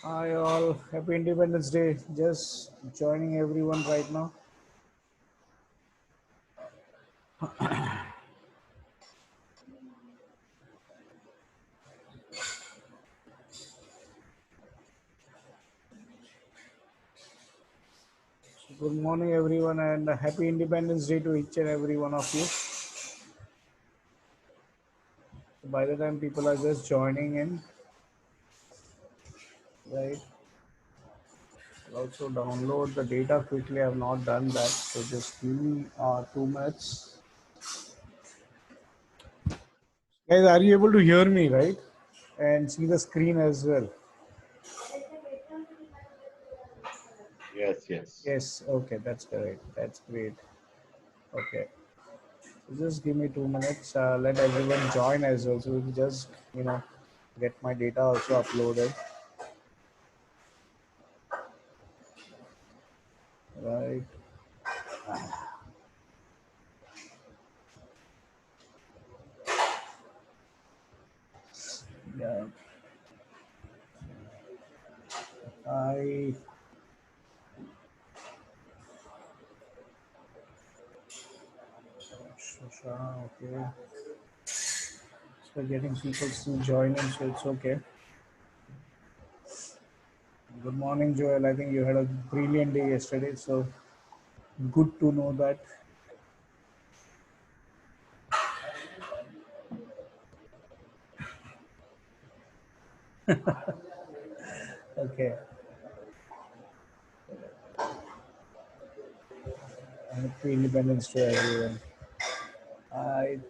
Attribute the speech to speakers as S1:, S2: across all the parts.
S1: Hi all, happy Independence Day. Just joining everyone right now. So good morning everyone and happy Independence Day to each and every one of you. So by the time people are just joining in, right? I'll also download the data quickly. I have not done that. So just give me 2 minutes. Guys, are you able to hear me, right? And see the screen as well?
S2: Yes, yes.
S1: Yes, okay, that's correct. That's great. Okay. Just give me 2 minutes. Let everyone join as well. So we can just, get my data also uploaded. Right. Yeah. I. Okay. So getting people to join in, so it's okay. Good morning, Joel. I think you had a brilliant day yesterday. So good to know that. Okay. Happy Independence to everyone. I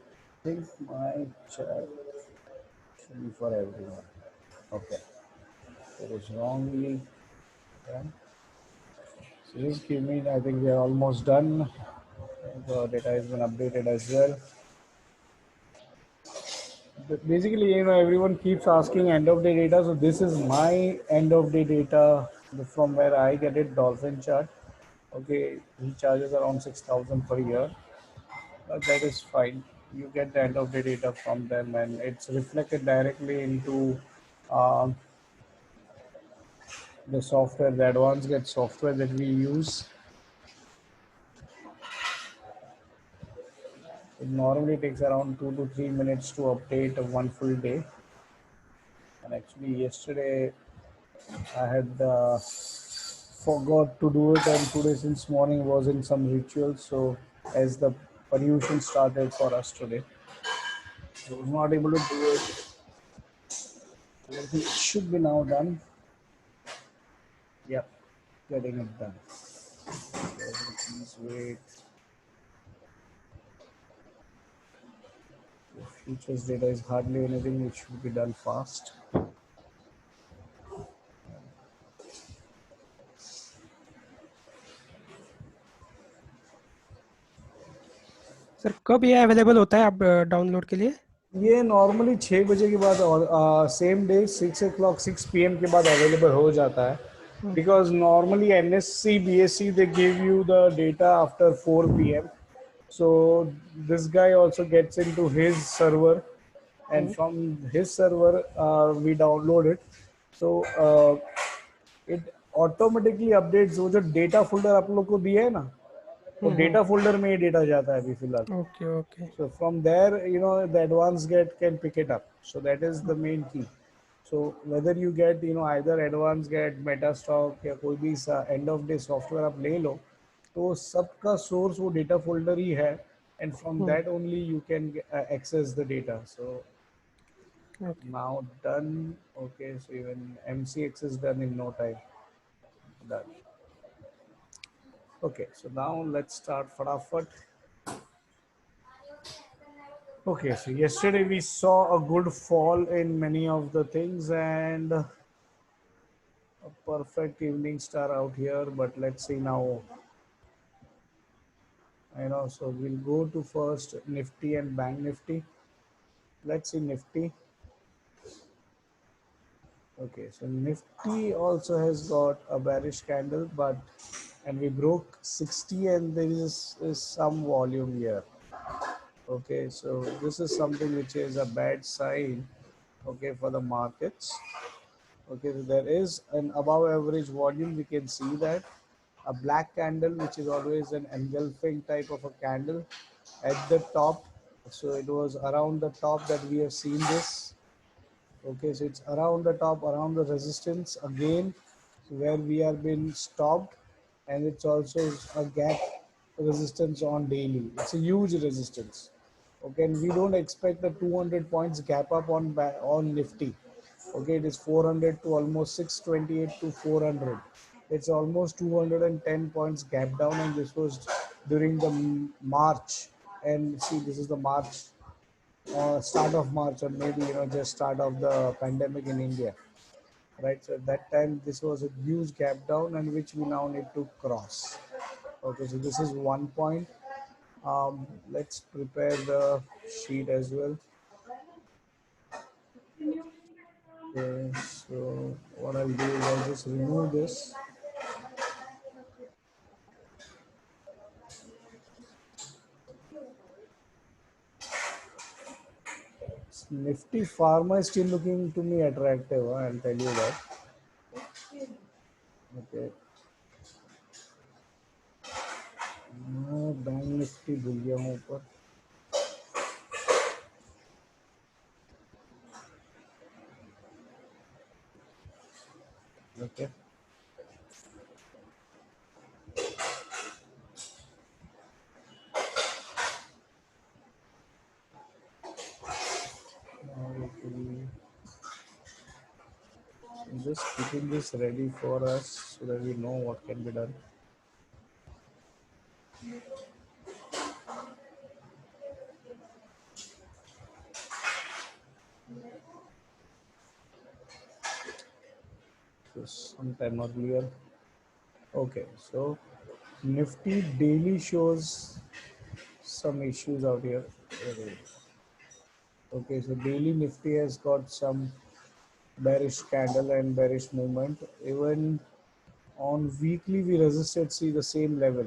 S1: think my chat should be for everyone. Okay. It is wrongly done. So just give me, I think we are almost done. The data has been updated as well. But basically, everyone keeps asking end of day data. So this is my end of day data from where I get it, Dolphin chart. Okay, he charges around 6,000 per year, but that is fine. You get the end of day data from them, and it's reflected directly into um, the software, the advanced get software that we use. It normally takes around 2 to 3 minutes to update one full day. And actually, yesterday I had forgot to do it, and today since morning was in some ritual. So as the pollution started for us today, I was not able to do it. I think it should be now done. Yep, getting it done. Please wait. Futures data is hardly anything. It should be done fast.
S3: Sir कब ये available होता है आप download के लिए?
S1: ये normally 6 बजे के बाद और सेम डे 6 o'clock 6 p.m. के बाद अवेलेबल हो जाता है because normally NSC BSc they give you the data after 4 p.m. So this guy also gets into his server and from his server we download it. So it automatically updates वो जो data folder आप लोग को दिया है ना वो data folder में ही डेटा जाता है अभी फिलहाल.
S3: Okay okay
S1: So from there, the advanced get can pick it up. So that is the main key. So whether you get, either advanced get, Metastock या कोई भी end of day software आप ले लो, तो सबका source वो data folder ही है, and from that only you can access the data. So
S3: okay
S1: now done. Okay, so even MCX is done in no time. Done. Okay, so now let's start फटाफट. Okay, so yesterday we saw a good fall in many of the things and a perfect evening star out here. But let's see now. So we'll go to first Nifty and Bank Nifty. Let's see Nifty. Okay, so Nifty also has got a bearish candle, and we broke 60 and there is some volume here. Okay, so this is something which is a bad sign, okay, for the markets. Okay, so there is an above average volume. We can see that a black candle, which is always an engulfing type of a candle at the top. So it was around the top that we have seen this. Okay, so it's around the top, around the resistance again, where we are being stopped, and it's also a gap resistance on daily. It's a huge resistance. Okay, and we don't expect the 200 points gap up on Nifty. Okay, it is 400 to almost 628 to 400. It's almost 210 points gap down, and this was during the March. And see, this is the March, start of March, or maybe just start of the pandemic in India, right? So at that time, this was a huge gap down, and which we now need to cross. Okay, so this is one point. Let's prepare the sheet as well. Okay, so what I'll do is I'll just remove this. Nifty Pharma is still looking to me attractive, I'll tell you that. Okay. Bank Nifty भूल गया हूँ ऊपर. Okay. Okay. I'm just keeping this ready for us so that we know what can be done. So sometime earlier. Okay, so Nifty daily shows some issues out here. Okay, so daily Nifty has got some bearish candle and bearish movement. Even on weekly, we resisted, see the same level.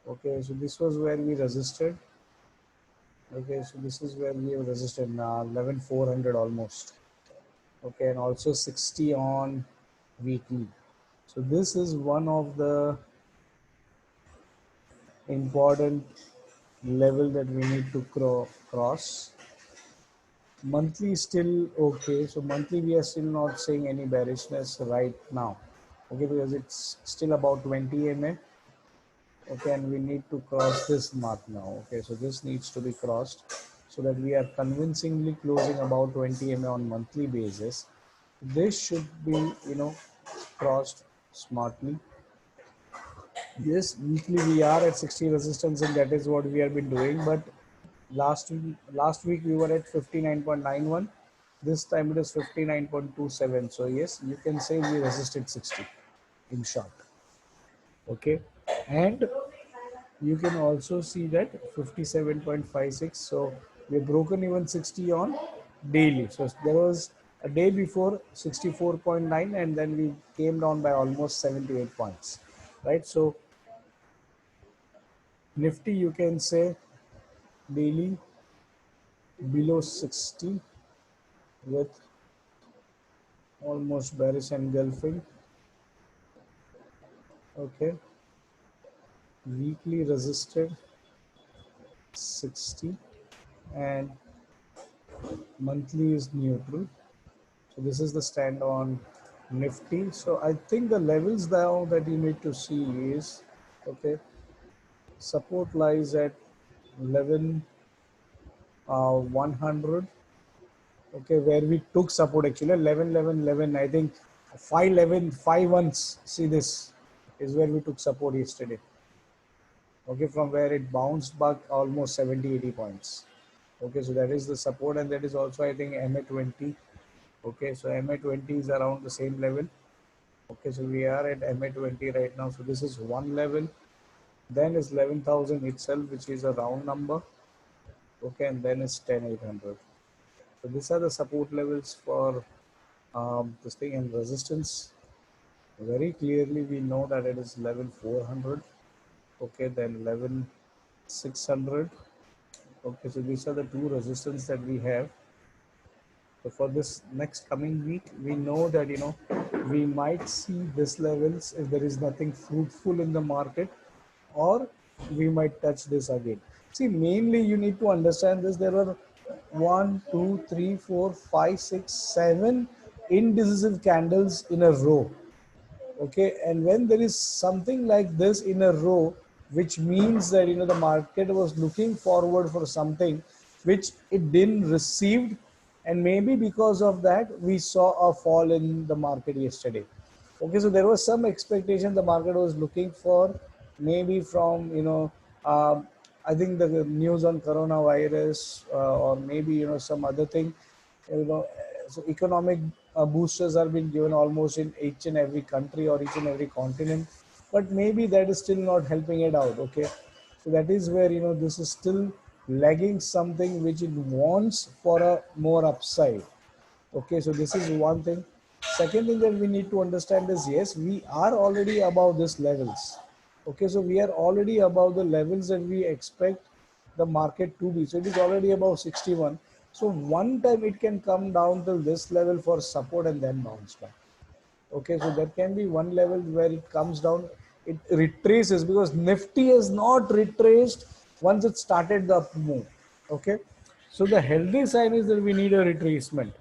S1: Okay, so this was where we resisted. Okay, so this is where we have resisted now, 11,400 almost. Okay, and also 60 on weekly. So this is one of the important level that we need to cross. Monthly is still okay. So monthly we are still not seeing any bearishness right now. Okay, because it's still about 20 MA. Okay, and we need to cross this mark now. Okay, so this needs to be crossed so that we are convincingly closing about 20 MA on monthly basis. This should be, crossed smartly. Yes, weekly we are at 60 resistance, and that is what we have been doing. But last week we were at 59.91. This time it is 59.27. So yes, you can say we resisted 60 in short. Okay, and you can also see that 57.56. So we've broken even 60 on daily. So there was a day before 64.9, and then we came down by almost 78 points, right? So Nifty, you can say daily below 60 with almost bearish engulfing. Okay, weekly resisted 60, and monthly is neutral. So this is the stand on Nifty. So I think the levels now that you need to see is, okay, support lies at 11 100. Okay, where we took support actually 11 11 11. I think 511 5 once. See, this is where we took support yesterday. Okay, from where it bounced back almost 70 80 points. Okay, so that is the support, and that is also I think MA20. Okay, so MA20 is around the same level. Okay, so we are at MA20 right now. So this is one level. Then is 11,000 itself, which is a round number. Okay, and then is 10,800. So these are the support levels for this thing, and resistance. Very clearly, we know that it is 11,400. Okay, then 11,600. Okay, so these are the two resistance that we have. So for this next coming week, we know that we might see this levels if there is nothing fruitful in the market, or we might touch this again. See, mainly you need to understand this. There are 1, 2, 3, 4, 5, 6, 7 indecisive candles in a row. Okay, and when there is something like this in a row, which means that the market was looking forward for something which it didn't receive, and maybe because of that we saw a fall in the market yesterday. Okay, so there was some expectation the market was looking for, maybe from I think the news on coronavirus, or maybe some other thing, you know so economic boosters are being given almost in each and every country or each and every continent, but maybe that is still not helping it out. Okay, so that is where this is still lagging something which it wants for a more upside. Okay, so this is one thing. Second thing that we need to understand is, yes, we are already above these levels. Okay, so we are already above the levels that we expect the market to be. So it is already above 61. So one time it can come down to this level for support and then bounce back. Okay, so there can be one level where it comes down, it retraces, because Nifty is not retraced once it started the up move. Okay, so the healthy sign is that we need a retracement.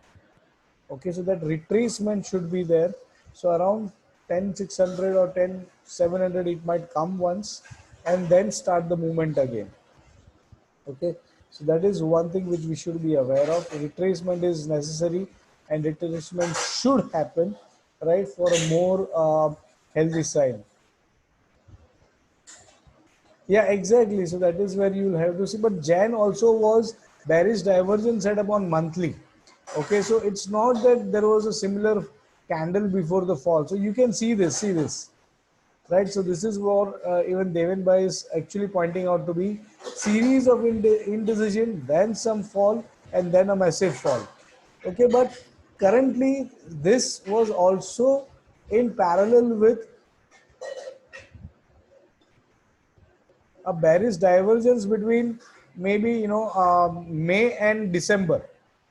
S1: Okay, so that retracement should be there. So around 10,600 or 10,700 it might come once and then start the movement again. Okay, so that is one thing which we should be aware of. Retracement is necessary, and retracement should happen, right, for a more healthy sign. Yeah, exactly. So that is where you'll have to see. But Jan also was bearish divergence set up on monthly. Okay, so it's not that there was a similar candle before the fall. So you can see this, right? So this is what even Devin Bhai is actually pointing out to be series of indecision, then some fall, and then a massive fall. Okay, but currently this was also in parallel with a bearish divergence between maybe May and December.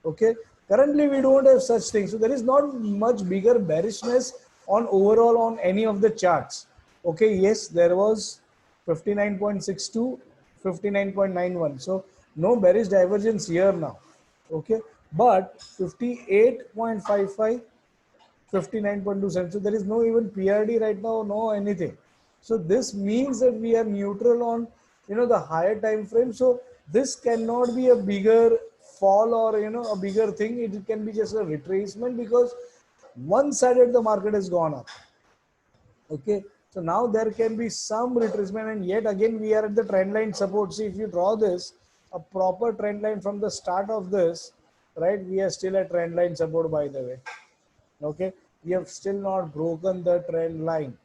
S1: Okay, currently we don't have such things, so there is not much bigger bearishness on overall on any of the charts. Okay, yes, there was 59.62, 59.91, so no bearish divergence here now. Okay, but 58.55, 59.27. So there is no even PRD right now, no anything. So this means that we are neutral on the higher time frame. So this cannot be a bigger fall or a bigger thing. It can be just a retracement, because one sided the market has gone up. Okay, so now there can be some retracement, and yet again we are at the trend line support. See, if you draw this a proper trend line from the start of this, right, we are still at trend line support, by the way. Okay, we have still not broken the trend line.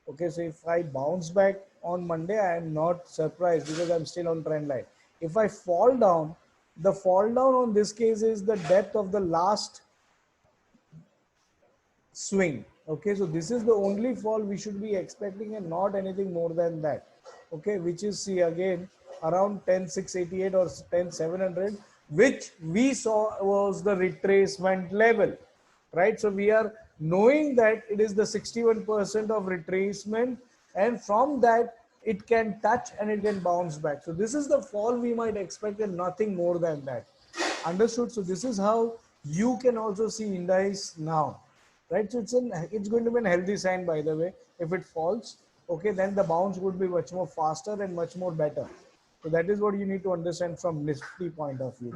S1: Okay, so if I bounce back on Monday, I am not surprised, because I'm still on trend line. If I fall down, the fall down on this case is the depth of the last swing. Okay, so this is the only fall we should be expecting, and not anything more than that. Okay, which is, see, again around 10,688 or 10,700, which we saw was the retracement level, right? So we are knowing that it is the 61% of retracement, and from that it can touch and it can bounce back. So this is the fall we might expect, and nothing more than that. Understood? So this is how you can also see indices now, right? So it's going to be a healthy sign, by the way. If it falls, okay, then the bounce would be much more faster and much more better. So that is what you need to understand from Nifty point of view.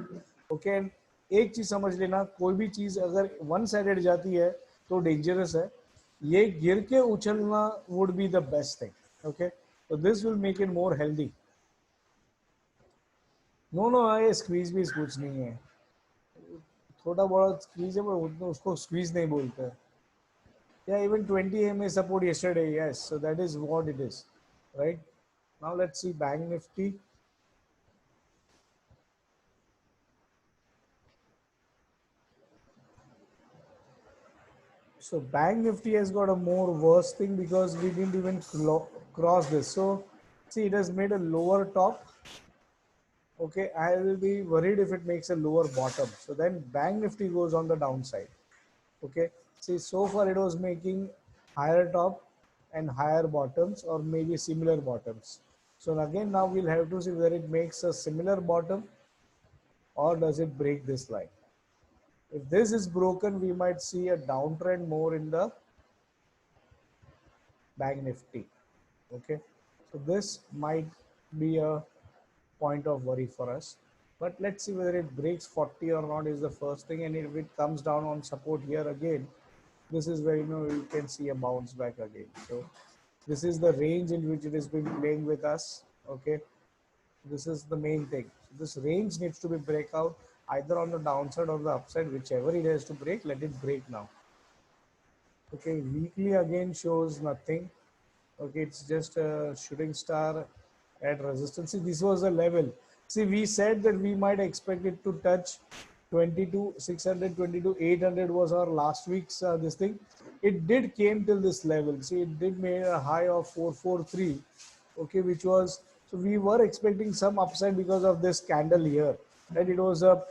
S1: Okay, and एक चीज समझ लेना, कोई भी चीज अगर one sided जाती है तो डेंजरस है. ये गिर के उछलना would be the best thing. Okay, so this will make it more healthy. No no, ये स्क्वीज भी कुछ नहीं है, थोड़ा बहुत स्क्वीज है, पर उसको स्क्वीज नहीं बोलते. Yeah, even 20 EMA support yesterday. Yes, so that is what it is, right? Now let's see Bank Nifty. So Bank Nifty has got a more worse thing, because we didn't even cross this. So see, it has made a lower top, okay, I will be worried if it makes a lower bottom. So then Bank Nifty goes on the downside. Okay, see, so far it was making higher top and higher bottoms, or maybe similar bottoms. So again, now we'll have to see whether it makes a similar bottom or does it break this line. If this is broken, we might see a downtrend more in the Bank Nifty. Okay, so this might be a point of worry for us. But let's see whether it breaks 40 or not is the first thing. And if it comes down on support here again, this is where you can see a bounce back again. So this is the range in which it has been playing with us. Okay, this is the main thing. So this range needs to be breakout either on the downside or the upside, whichever it has to break. Let it break now. Okay, weekly again shows nothing. Okay, it's just a shooting star at resistance. See, this was a level. See, we said that we might expect it to touch 22 600, 22 800 was our last week's this thing. It did came till this level. See, it did made a high of 443. Okay, which was, so we were expecting some upside because of this candle here. Right, it was a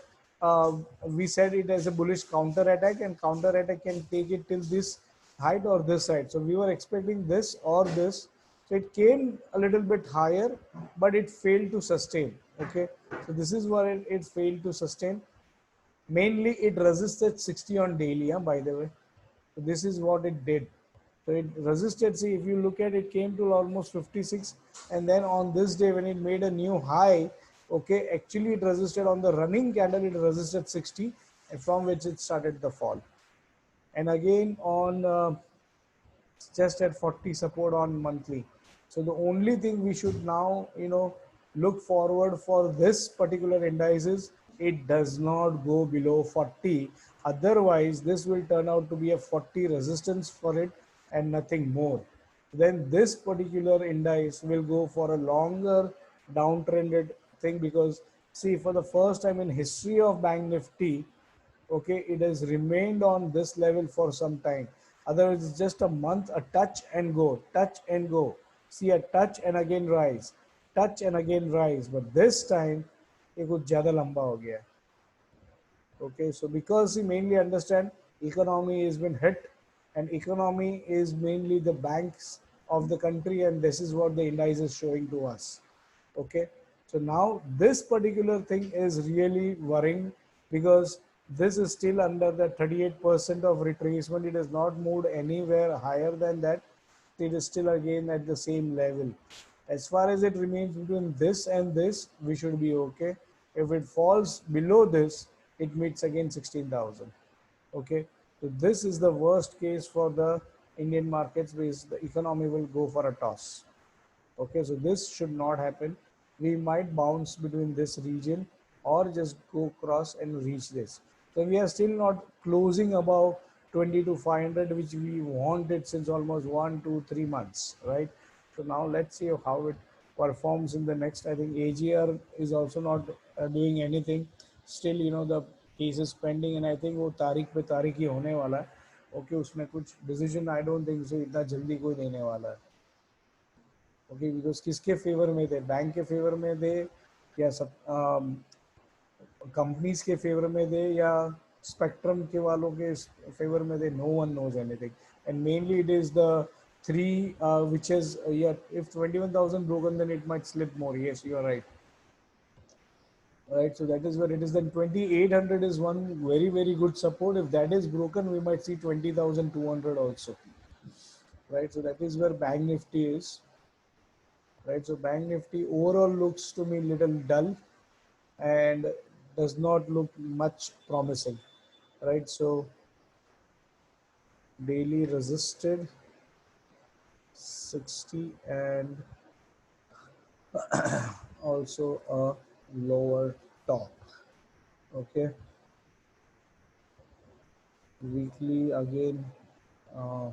S1: we said it as a bullish counter attack, and counter attack can take it till this height or this side. So we were expecting this or this. So it came a little bit higher, but it failed to sustain. Okay, so this is where it failed to sustain. Mainly it resisted 60 on daily, by the way. So this is what it did. So it resisted. See, if you look at it, came to almost 56, and then on this day when it made a new high, okay, actually it resisted on the running candle. It resisted 60, and from which it started the fall. And again on just at 40 support on monthly. So the only thing we should now, look forward for this particular indices, it does not go below 40. Otherwise, this will turn out to be a 40 resistance for it and nothing more. Then this particular index will go for a longer downtrended thing, because see, for the first time in history of Bank Nifty, okay, it has remained on this level for some time. Otherwise it's just a month, a touch and go, touch and go, see, a touch and again rise, touch and again rise. But this time ये कुछ ज़्यादा लंबा हो गया. Okay, so because we mainly understand economy has been hit, and economy is mainly the banks of the country, and this is what the index is showing to us. Okay, so now this particular thing is really worrying, because this is still under the 38% of retracement. It has not moved anywhere higher than that. It is still again at the same level. As far as it remains between this and this, we should be okay. If it falls below this, it meets again 16,000. Okay, so this is the worst case for the Indian markets, because the economy will go for a toss. Okay, so this should not happen. We might bounce between this region or just go cross and reach this. So we are still not closing above 20 to 500, which we wanted since almost 1 to 3 months, right? So now let's see how it performs in the next. I think AGR is also not doing anything. Still, the case is pending, and I think वो तारीख पे तारीख ही होने वाला है. Okay, उसमें कुछ decision I don't think so इतना जल्दी कोई देने वाला है. ओके, बिकॉज किसके फेवर में दे, बैंक के फेवर में दे या सब कंपनीज के फेवर में दे या स्पेक्ट्रम के वालों के फेवर में दे, no one knows anything. And mainly it is the three which is if 21,000 broken, then it might slip more. Yes, you are right. Right, so that is where it is. Then 2,800 is one very very good support. If that is broken, we might see 20,200 also. Right, so that is where Bank Nifty is. Right, so Bank Nifty overall looks to me little dull and does not look much promising. Right, so daily resisted 60 and also a lower top. Okay, weekly again uh,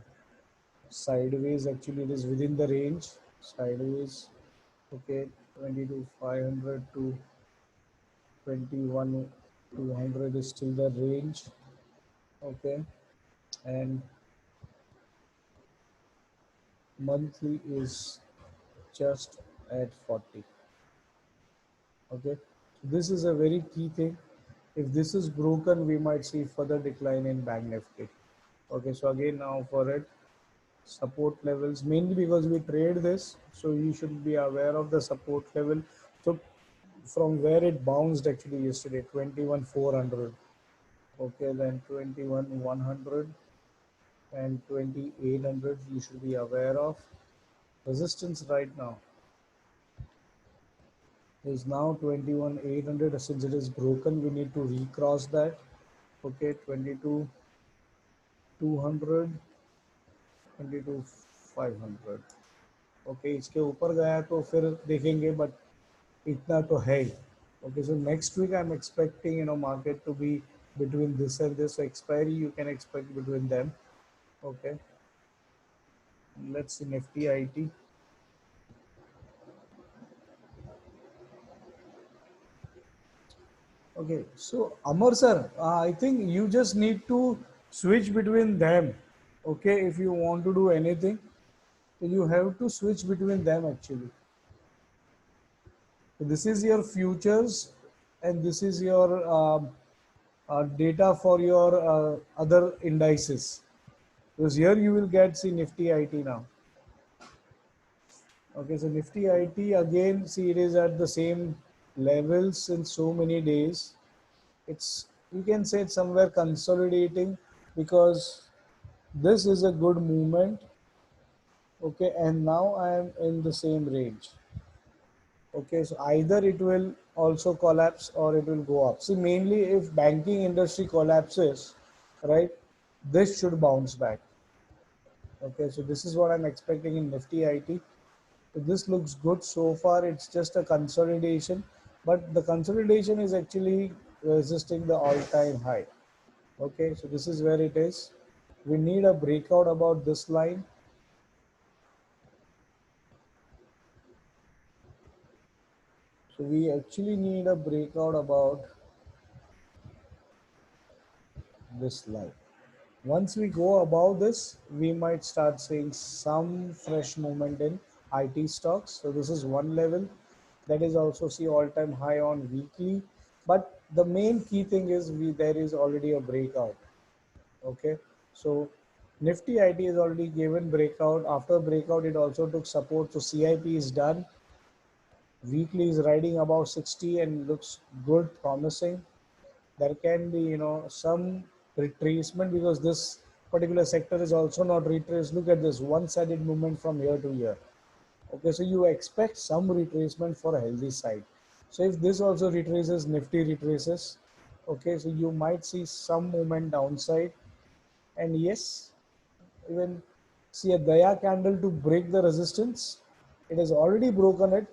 S1: sideways. Actually it is within the range, sideways. Okay, 22,500 to 21,200 is still the range. Okay, and monthly is just at 40. Okay, This is a very key thing. If this is broken, we might see further decline in Bank Nifty. Okay, so again now for it, support levels, mainly because we trade this, so you should be aware of the support level. So from where it bounced actually yesterday, 21,400. Okay, then 21,100 and 2,800 you should be aware of. Resistance right now is now 21,800. Since it is broken, we need to recross that. Okay, 22,200, 22,500. Okay, इसके ऊपर गया तो फिर देखेंगे, but इतना तो है ही. Okay, so next week I am expecting market to be between this and this. So expiry you can expect between them. Okay, let's see Nifty IT. Okay, so Amar sir, I think you just need to switch between them. Okay, if you want to do anything, you have to switch between them actually. So this is your futures, and this is your data for your other indices. Because here you will get, see, Nifty IT now. Okay, so Nifty IT again, see, it is at the same levels in so many days. It's, you can say it's somewhere consolidating, because this is a good movement. Okay, and now I am in the same range. Okay, so either it will also collapse or it will go up. See, mainly if banking industry collapses, right, this should bounce back. Okay, so this is what I'm expecting in Nifty IT. So this looks good so far. It's just a consolidation, but the consolidation is actually resisting the all-time high. Okay, so this is where it is. We need a breakout about this line. So we actually need a breakout about this line. Once we go above this, we might start seeing some fresh movement in IT stocks. So this is one level. That is also see all-time high on weekly. But the main key thing is there is already a breakout. Okay, so Nifty IT is already given breakout. After breakout, it also took support. So CIP is done. Weekly is riding about 60 and looks good, promising. There can be some retracement, because this particular sector is also not retraced. Look at this one-sided movement from year to year. Okay, so you expect some retracement for a healthy side. So if this also retraces, Nifty retraces, okay, so you might see some movement downside. And yes, even see a Daya candle to break the resistance. It has already broken it.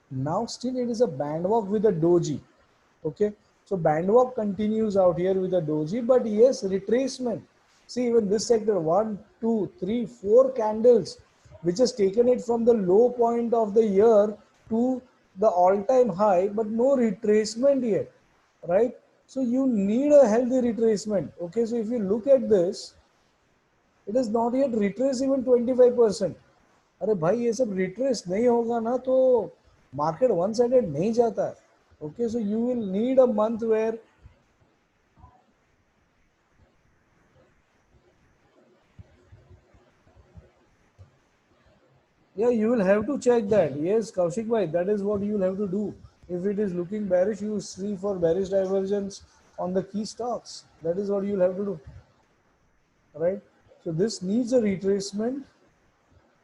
S1: Now still it is a band walk with a doji. Okay, so band walk continues out here with a doji, but yes, retracement. See, even this sector, 1, 2, 3, 4 candles, which has taken it from the low point of the year to the all-time high, but no retracement yet, right? So you need a healthy retracement. Okay, so if you look at this, it is not yet retraced even 25%. अरे भाई, ये सब retrace नहीं होगा ना तो market one sided नहीं जाता. Okay, so you will need a month where, yeah, you will have to check that. Yes, Kaushik bhai, that is what you will have to do. If it is looking bearish, you see for bearish divergence on the key stocks. That is what you will have to do, right? So this needs a retracement.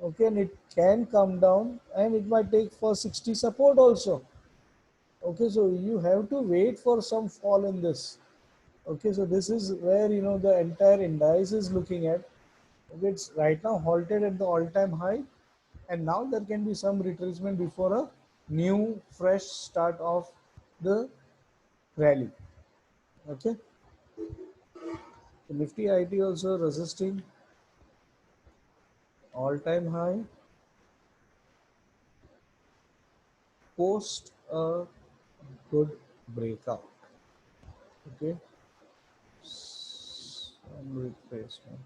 S1: Okay, and it can come down, and it might take for 60 support also. Okay, so you have to wait for some fall in this. Okay, so this is where the entire index is looking at. Okay, it's right now halted at the all-time high, and now there can be some retracement before a new fresh start of the rally. Okay, so Nifty IT also resisting all-time high post a good breakout. Okay, some retracement.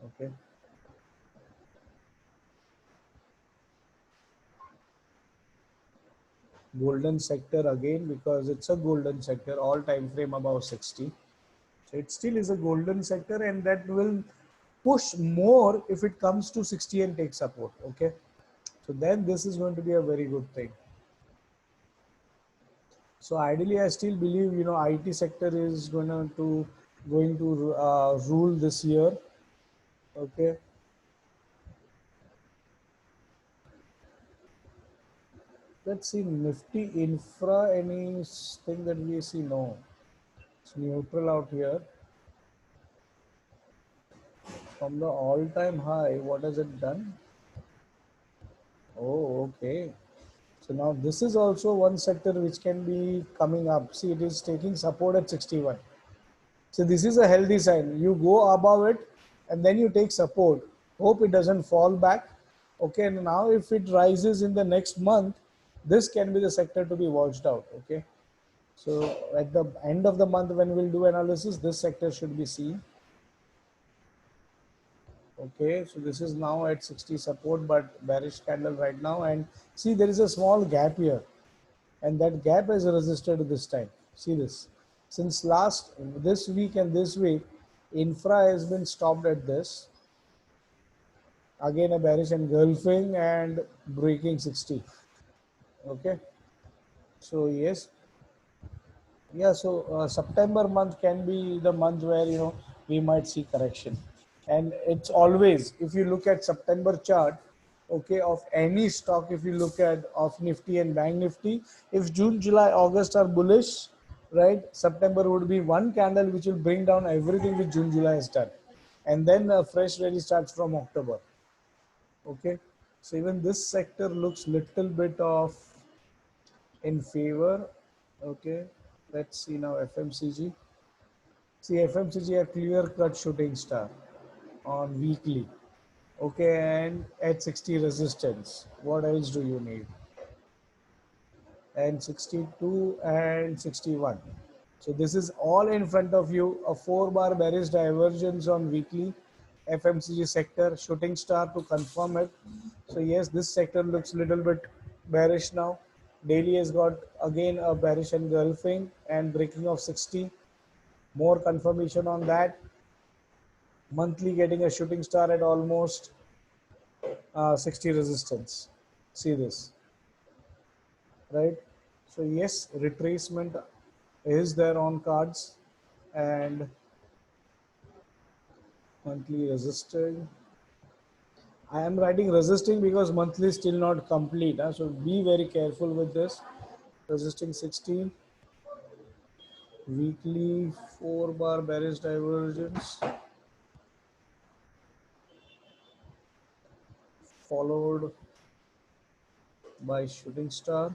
S1: Okay. Golden sector again, because it's a golden sector, all time frame above 60. So it still is a golden sector, and that will push more if it comes to 60 and take support. Okay. So then this is going to be a very good thing. So ideally, I still believe, IT sector is going to rule this year. Okay. Let's see Nifty infra, anything that we see? No, it's neutral out here. From the all-time high, what has it done? Oh, okay. So now this is also one sector which can be coming up. See, it is taking support at 61. So this is a healthy sign. You go above it and then you take support. Hope it doesn't fall back. Okay, and now if it rises in the next month, this can be the sector to be watched out. Okay. So at the end of the month when we'll do analysis, this sector should be seen. Okay, so this is now at 60 support, but bearish candle right now. And see, there is a small gap here, and that gap has resisted this time. See this. Since this week and this week, infra has been stopped at this. Again, a bearish engulfing and breaking 60. Okay, so yes, yeah, so September month can be the month where we might see correction, and it's always, if you look at September chart, okay, of any stock, if you look at of Nifty and Bank Nifty, if June, July, August are bullish, right, September would be one candle which will bring down everything which June, July has done, and then a fresh rally starts from October. Okay, so even this sector looks little bit of in favor. Okay, let's see now FMCG. See, FMCG a clear cut shooting star on weekly. Okay, and at 60 resistance. What else do you need? And 62 and 61. So this is all in front of you. A 4-bar bearish divergence on weekly. FMCG sector shooting star to confirm it. So yes, this sector looks a little bit bearish now. Daily has got again a bearish engulfing and breaking of 60. More confirmation on that. Monthly getting a shooting star at almost 60 resistance. See this, right? So yes, retracement is there on cards, and monthly resisting. I am writing resisting because monthly is still not complete. So be very careful with this. Resisting 16. Weekly 4-bar bearish divergence, followed by shooting star.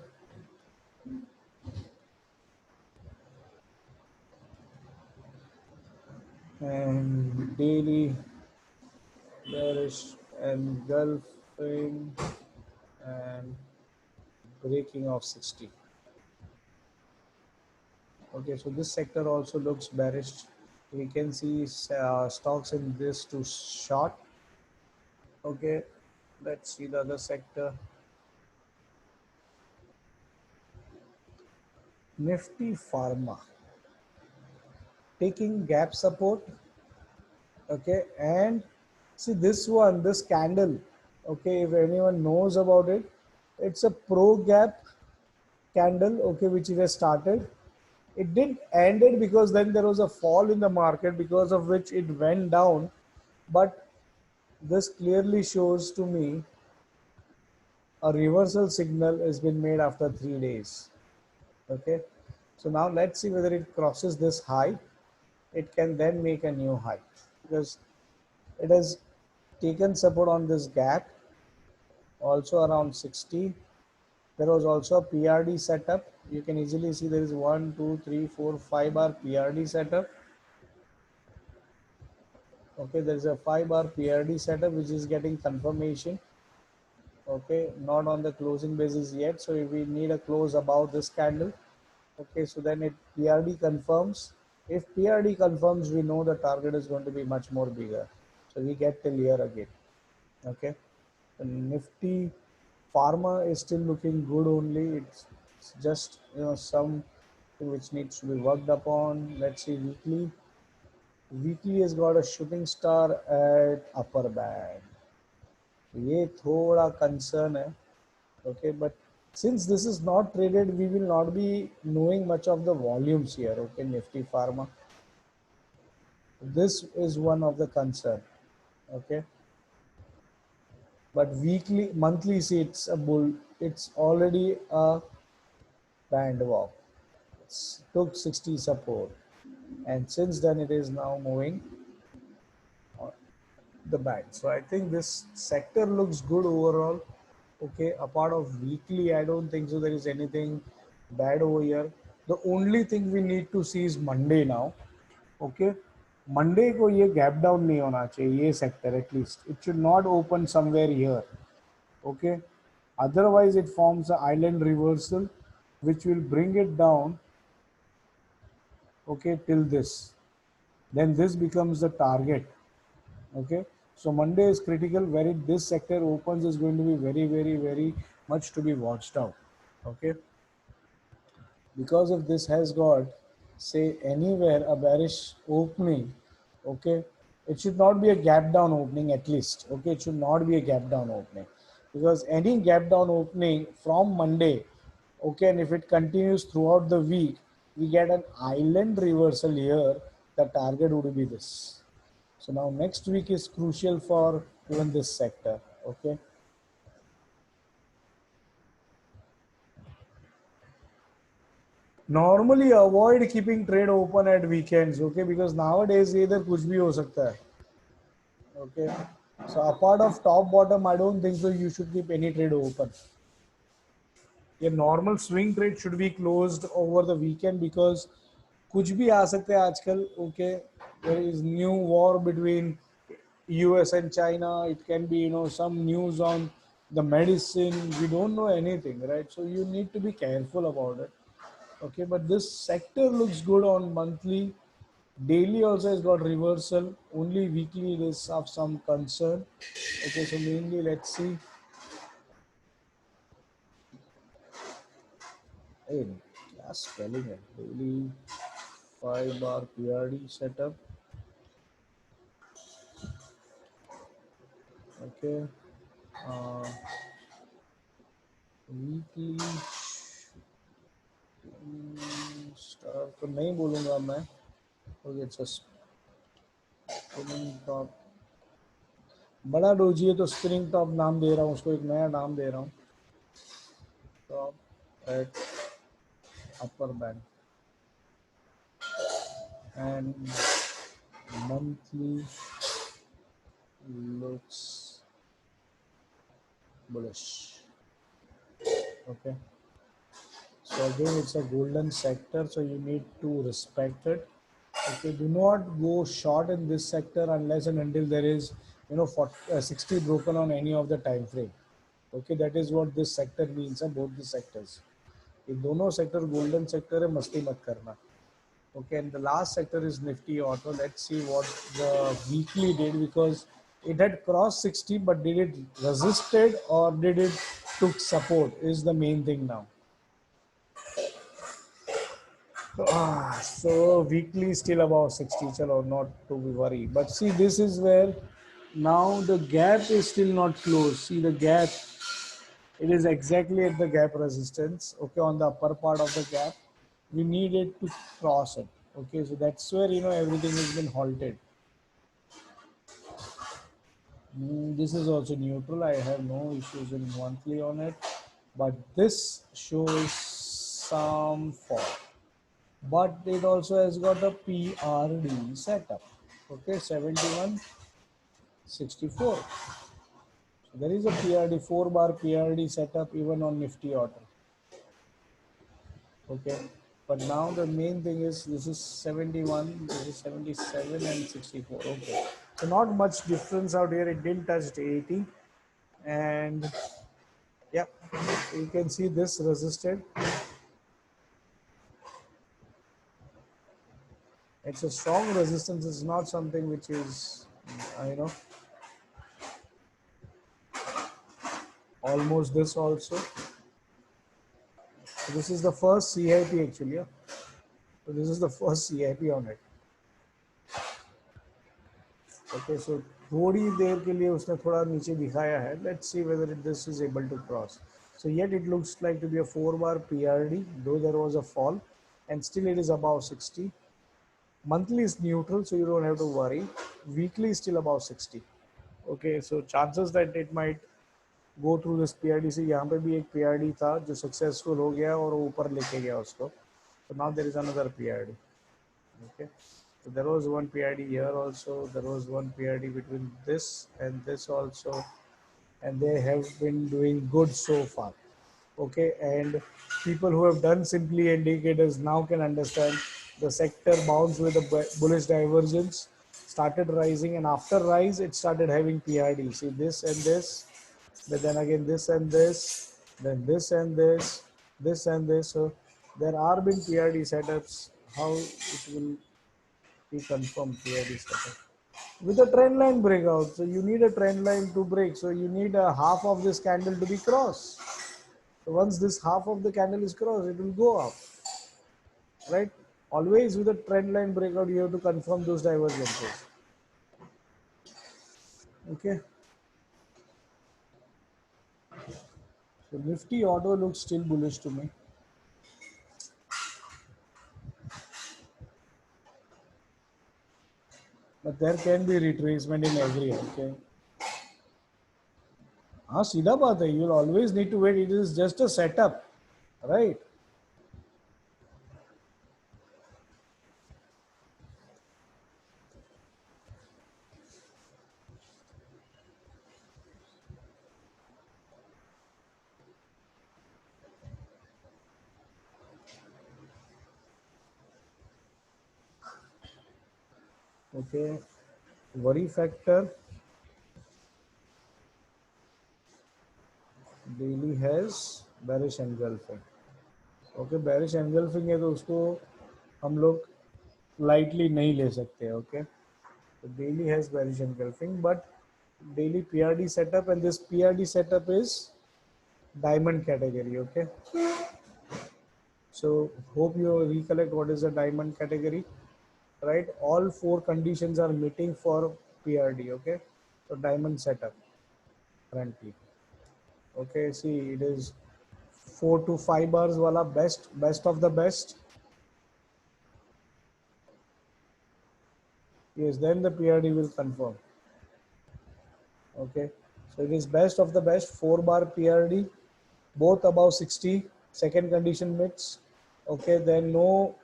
S1: And daily bearish engulfing and breaking of 60. Okay, so this sector also looks bearish. We can see stocks in this to short. Okay, let's see the other sector. Nifty Pharma taking gap support. Okay, and see this one, this candle. Okay, if anyone knows about it, it's a pro gap candle. Okay, which it has started. It didn't end it because then there was a fall in the market, because of which it went down. But this clearly shows to me a reversal signal has been made after 3 days. Okay, so now let's see whether it crosses this high. It can then make a new high because it has taken support on this gap, also around 60. There was also a PRD setup. You can easily see there is 1, 2, 3, 4, 5-bar PRD setup. Okay, there is a 5-bar PRD setup which is getting confirmation. Okay, not on the closing basis yet, so we need a close above this candle. Okay, so then it PRD confirms. If PRD confirms, we know the target is going to be much more bigger. So we get till here again. Okay. The Nifty Pharma is still looking good only. It's just some which needs to be worked upon. Let's see weekly. Weekly has got a shooting star at upper band. ये थोड़ा concern है. Okay, but since this is not traded, we will not be knowing much of the volumes here. Okay, Nifty Pharma. This is one of the concern. Okay, but weekly, monthly, see it's a bull. It's already a band walk. It's took 60 support, and since then it is now moving on the band. So I think this sector looks good overall. Okay, apart of weekly, I don't think so there is anything bad over here. The only thing we need to see is Monday now. Okay, Monday को ये gap down नहीं होना चाहिए ये sector at least. It should not open somewhere here. Okay, otherwise it forms an island reversal, which will bring it down. Okay, till this. Then this becomes the target. Okay, so Monday is critical. Where this sector opens is going to be very, very, very much to be watched out. Okay, because if this has got say anywhere a bearish opening, okay, it should not be a gap down opening at least. Okay, it should not be a gap down opening, because any gap down opening from Monday, okay, and if it continues throughout the week, we get an island reversal here. The target would be this. So now next week is crucial for even this sector. Okay, normally avoid keeping trade open at weekends. Okay, because nowadays either कुछ भी हो सकता है. Okay, so apart of top bottom, I don't think so you should keep any trade open. A normal swing trade should be closed over the weekend, because कुछ भी आ सकते हैं आजकल. Okay, there is new war between US and China. It can be some news on the medicine. We don't know anything, right? So you need to be careful about it. Okay, but this sector looks good on monthly. Daily also has got reversal. Only weekly it is of some concern. Okay, so mainly let's see. Hey, क्या spelling है? Daily 5 bar PRD setup. Okay. Weekly star तो नहीं बोलूँगा मैं. Okay, it's a spinning top. बड़ा doji है तो spinning top नाम दे रहा हूँ उसको, एक नया नाम दे रहा हूँ. Top eight upper band and monthly looks bullish. Okay, so again it's a golden sector, so you need to respect it. Okay, do not go short in this sector unless and until there is 60 broken on any of the time frame. Okay, that is what this sector means. Both the sectors, ये दोनों sector golden sector है, मस्ती मत करना. Okay, and the last sector is Nifty Auto. Let's see what the weekly did, because it had crossed 60, but did it resisted or did it took support is the main thing now. So weekly still about 60, chalo, not to be worried. But see, this is where now the gap is still not closed. See the gap, it is exactly at the gap resistance. Okay, on the upper part of the gap, we need it to cross it. Okay, so that's where everything has been halted. This is also neutral. I have no issues in monthly on it, but this shows some fall. But it also has got a PRD setup. Okay, 71.64. So there is a PRD 4-bar PRD setup even on Nifty Auto. Okay, but now the main thing is this is 71, this is 77 and 64. Okay, so not much difference out here. It didn't touch 80, and yeah, you can see this resisted. It's a strong resistance. It's not something which is almost this also. So this is the first CIP actually. Yeah? So this is the first CIP on it. Okay, so थोड़ी देर के लिए उसने थोड़ा नीचे दिखाया है. Let's see whether this is able to cross. So yet it looks like to be a 4-bar PRD, though there was a fall, and still it is above 60. Monthly is neutral, so you don't have to worry. Weekly is still above 60. Okay, so chances that it might go through this PRD. से यहाँ पे भी एक PRD था जो successful हो गया और वो ऊपर लेके गया उसको. So now there is another PRD. Okay, so there was one PRD here also. There was one PRD between this and this also, and they have been doing good so far. Okay, and people who have done simply indicators now can understand the sector bounced with a bullish divergence, started rising, and after rise it started having PRD. See this and this, but then again this and this, then this and this, this and this. So there are been PRD setups. How it will be confirmed PRD setup with a trend line breakout? So you need a trend line to break. So you need a half of this candle to be crossed. So once this half of the candle is crossed, it will go up, right? Always with a trend line breakout, you have to confirm those divergences. Okay. So Nifty Auto looks still bullish to me. But there can be retracement in every. Okay. हाँ सीधा बात है. You will always need to wait. It is just a setup, right? Okay. Worry factor daily has bearish engulfing. Okay, bearish engulfing है तो उसको हम लोग lightly नहीं ले सकते. Okay. So daily has bearish engulfing, but daily PRD setup, and this PRD setup is diamond category. Okay. So hope you recollect what is the diamond category, right? All 4 conditions are meeting for PRD. Okay. So diamond setup currently. Okay. See, it is 4 to 5 bars wala best of the best. Yes, then the PRD will confirm. Okay, so it is best of the best, 4-bar PRD, both above 60. Second condition meets. Okay, then no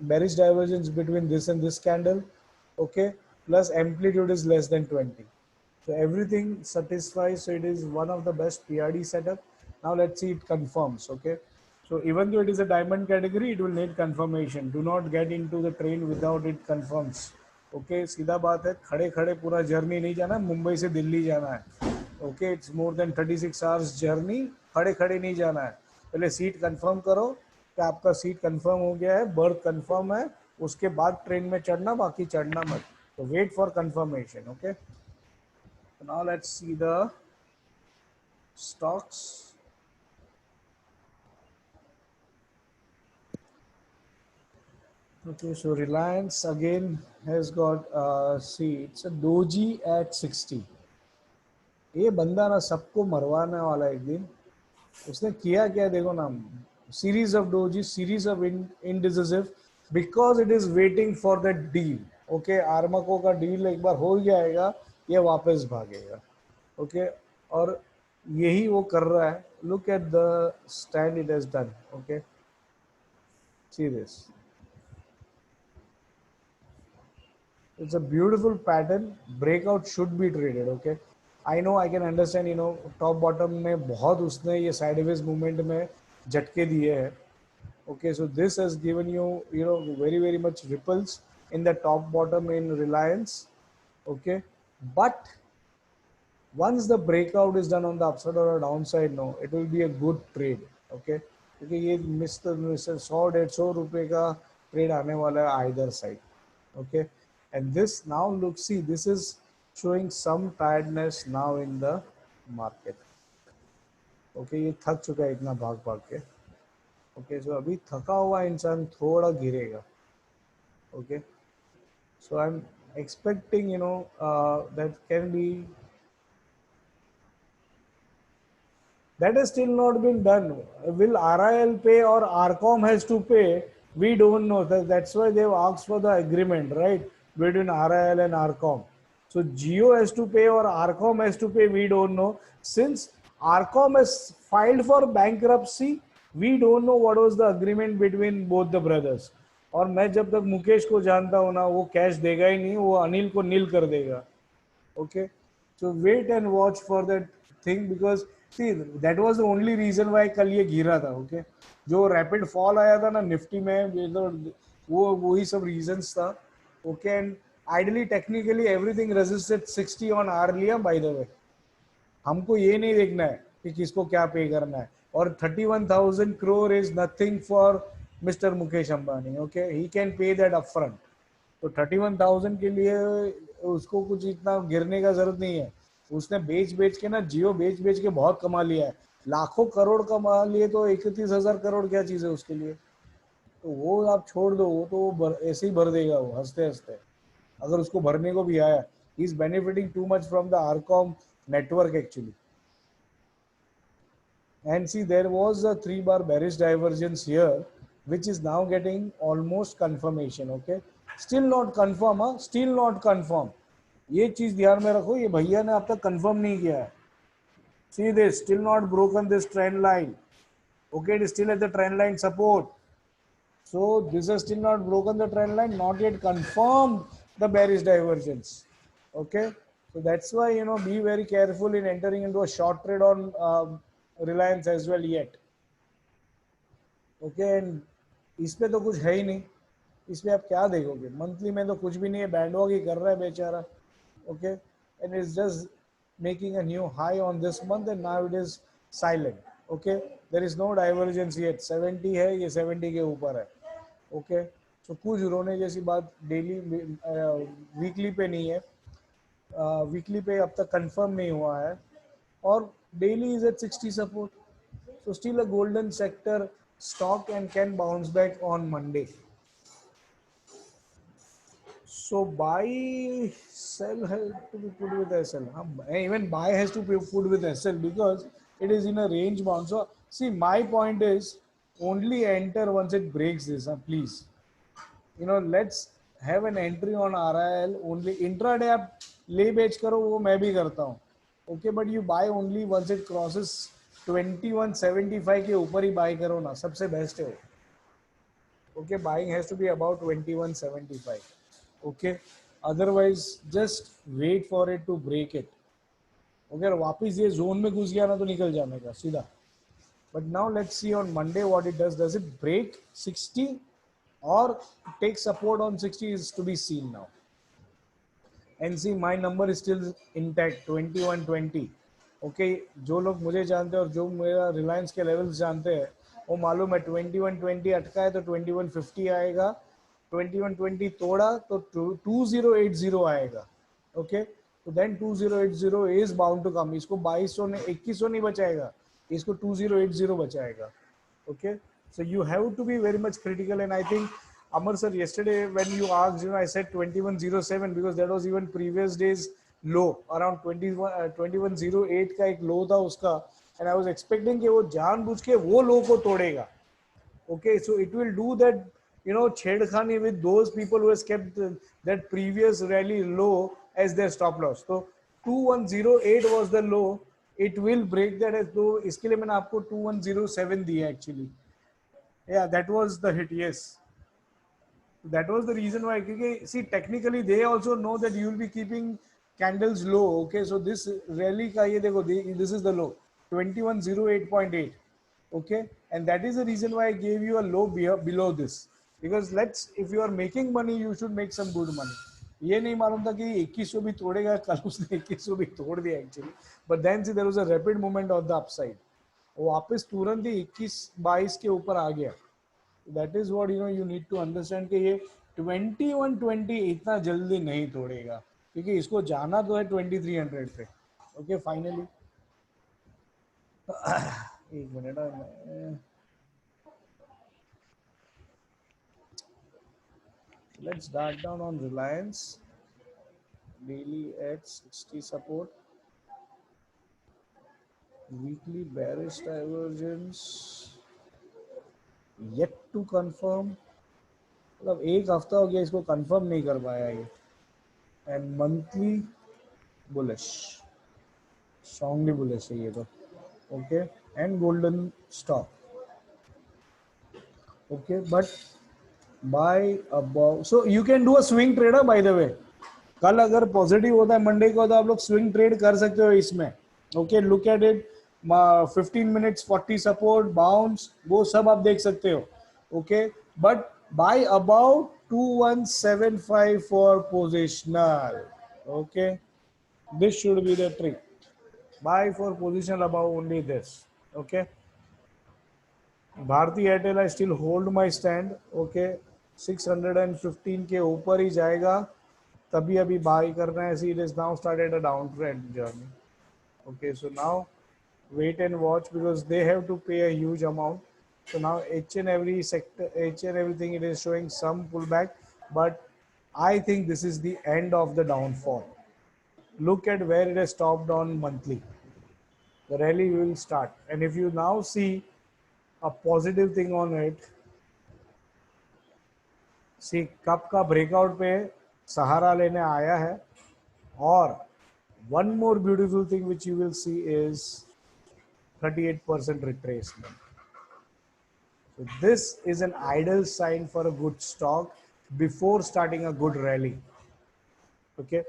S1: bearish divergence between this and this candle. Okay, plus amplitude is less than 20. So everything satisfies. So it is one of the best PRD setup. Now let's see it confirms. Okay, so even though it is a diamond category, it will need confirmation. Do not get into the train without it confirms. Okay सीधा बात है. खड़े खड़े पूरा journey नहीं जाना. मुंबई से दिल्ली जाना है. Okay, it's more than 36 hours journey. खड़े खड़े नहीं जाना है. पहले सीट कंफर्म करो कि आपका सीट कंफर्म हो गया है, बर्थ कंफर्म है, उसके बाद ट्रेन में चढ़ना, बाकी चढ़ना मत. तो wait for confirmation. Okay, now let's see the stocks. Okay, so Reliance again has got see, it's a doji at 60. ये बंदा ना सबको मरवाने वाला एक दिन. उसने किया क्या देखो ना, series of doji, series of indecisive, because it is waiting for the deal. Okay, Aramco का डील एक बार हो जाएगा, ये वापस भागेगा. ओके, और यही वो कर रहा है. Look at the stand it has done. Okay, see this. It's a beautiful pattern. Breakout should be traded. Okay, I know, I can understand. You know, top bottom में बहुत उसने ये sideways movement में झटके दिए हैं. Okay, so this has given you, you know, very much ripples in the top bottom in Reliance. Okay, but once the breakout is done on the upside or a downside, no, it will be a good trade. Okay, क्योंकि ये mister 100-150 रुपए का trade आने वाला है either side. Okay, and this now look, see, this is showing some tiredness now in the market. Okay, ये थक चुका है इतना भाग भाग के। ओके, सो अभी थका हुआ इंसान थोड़ा गिरेगा। Okay, so I am expecting, that can be, that has still not been done. Will RIL pay or RCOM has to pay? We don't know. That's why they've asked for the agreement, right, between RIL and RCOM. So Geo has to pay or RCOM has to pay, we don't know. Since RCOM has filed for bankruptcy, we don't know what was the agreement between both the brothers. और मैं जब तक मुकेश को जानता हूँ ना, वो cash देगा ही नहीं, वो अनिल को नील कर देगा। Okay, so wait and watch for that thing, because see, that was the only reason why कल ये गिरा था। Okay, जो रैपिड फॉल आया था ना निफ्टी में, ये तो वो वही सब रीजंस था। Okay, and ideally technically everything resisted 60 on earlier, by the way। हमको ये नहीं देखना है कि किसको क्या पे करना है, और 31,000 crore is nothing for mister Mukesh Ambani. Okay, he can pay that upfront. तो 31,000 के लिए उसको कुछ इतना गिरने का जरूरत नहीं है। उसने बेच बेच के ना, जियो बेच बेच के बहुत कमा लिया है, लाखों करोड़ कमा लिए, तो 31,000 करोड़ क्या चीज है उसके लिए। तो वो आप छोड़ दो, वो तो वो ऐसे ही भर देगा वो हंसते हंसते, अगर उसको भरने को भी आया। He is benefiting too much from the RCom network actually. And see, there was a 3 bar bearish divergence here, which is now getting almost confirmation। Okay, still not confirm, still not confirm। ये चीज ध्यान में रखो, ये भैया ने अब तक कंफर्म नहीं किया है। See this, still not broken this trend line। Okay, it is still at the trend line support। So this has still not broken the trend line, not yet confirmed the bearish divergence। Okay, so that's why, be very careful in entering into a short trade on Reliance as well yet। Okay, and इस पे तो कुछ है ही नहीं। इस पे आप क्या देखोगे, मंथली में तो कुछ भी नहीं है, बैंडवॉक ही कर रहा है बेचारा। Okay, and is just making a new high on this month and now it is silent. Okay, there is no divergence yet. 70 है, ये 70 के ऊपर है। ओके, तो कुछ रोने जैसी बात डेली वीकली पे नहीं है। वीकली पे अब तक कंफर्म नहीं हुआ है, और daily is at 60 support. So still a golden sector stock and can bounce back on Monday। So buy, sell has to be put with SL। Even buy has to be put with SL because it is in a range bound। So see, my point is only enter once it breaks this, please। Let's have an entry on RIL only। Intraday आप ले बेच करो, वो मैं भी करता हूँ। Okay, but you buy only once it crosses 2175 के ऊपर ही बाय करो ना, सबसे बेस्ट है वो। Okay, buying has to be about 2175। Okay, otherwise just wait for it to break it. Okay, वापस ये जोन में घुस गया ना, तो निकल जाने का सीधा। But now let's see on Monday what it does। Does it break 60 or take support on 60 is to be seen now। And see, my number is still intact, 2120। Okay, जो लोग मुझे जानते हैं और जो मेरा रिलायंस के लेवल्स जानते हैं, वो मालूम है 2120 अटका है तो 2150 आएगा। 2120 तोड़ा तो 2080 आएगा। ओके, तो then 2080 is bound to come. इसको 2200 ने 2100 नहीं बचाएगा, इसको 2080 बचाएगा। Okay, so you have to be very much critical। And I think Amar sir, yesterday when you asked, I said 2107 because that was even previous days low around 2108 का एक low था उसका। And I was expecting कि वो जानबूझ के वो low को तोड़ेगा। Okay, so it will do that, छेड़खानी with those people who has kept that previous rally low as their stop loss। So 2108 was the low। It will break that। तो इसके लिए मैंने आपको 2107 दिया actually। Yeah, that was the hit। Yes, that was the reason why, क्योंकि see technically they also know that you will be keeping candles low। Okay, so this rally का ये देखो, this is the low 2108.8। okay, and that is the reason why I gave you a low below this, because if you are making money you should make some good money। ये नहीं मालूम था कि 2100 भी तोड़ेगा, कल उसने 2100 भी तोड़ दिया actually. But then see there was a rapid movement on the upside, वो वापस तुरंत ही 21-22 के ऊपर आ गया। That is what you need to understand कि ये 2120 इतना जल्दी नहीं तोड़ेगा, क्योंकि इसको जाना तो है 2300 पे। ओके, फाइनली एक minute let's start down on Reliance daily at 60 support, weekly bearish divergence yet to confirm. मतलब एक हफ्ता हो गया इसको कंफर्म नहीं कर पाया ये. And monthly bullish, strongly bullish है ये तो. Okay, and golden stock. Okay, but buy about, so you can do a swing trader by the way. कल अगर पॉजिटिव होता है मंडे को तो आप लोग स्विंग ट्रेड कर सकते हो इसमें. Okay, look at it. 15 minutes 40 support bounce वो सब आप देख सकते हो. Okay, but by about 2175 for positional. Okay, this should be the trick. Buy for positional above only this. Okay, Bharti Airtel I still hold my stand. Okay, 615 के ऊपर ही जाएगा तभी अभी बाय करना है. See, it is now started a downtrend journey. Okay, so now wait and watch because they have to pay a huge amount. So now each and every sector, each and everything, it is showing some pullback, but I think this is the end of the downfall. Look at where it has stopped on monthly. The rally will start, and if you now see a positive thing on it, see कब का breakout पे सहारा लेने आया है. और one more beautiful thing which you will see is 38% retracement. So this is an ideal sign for a good stock before starting a good rally. Okay,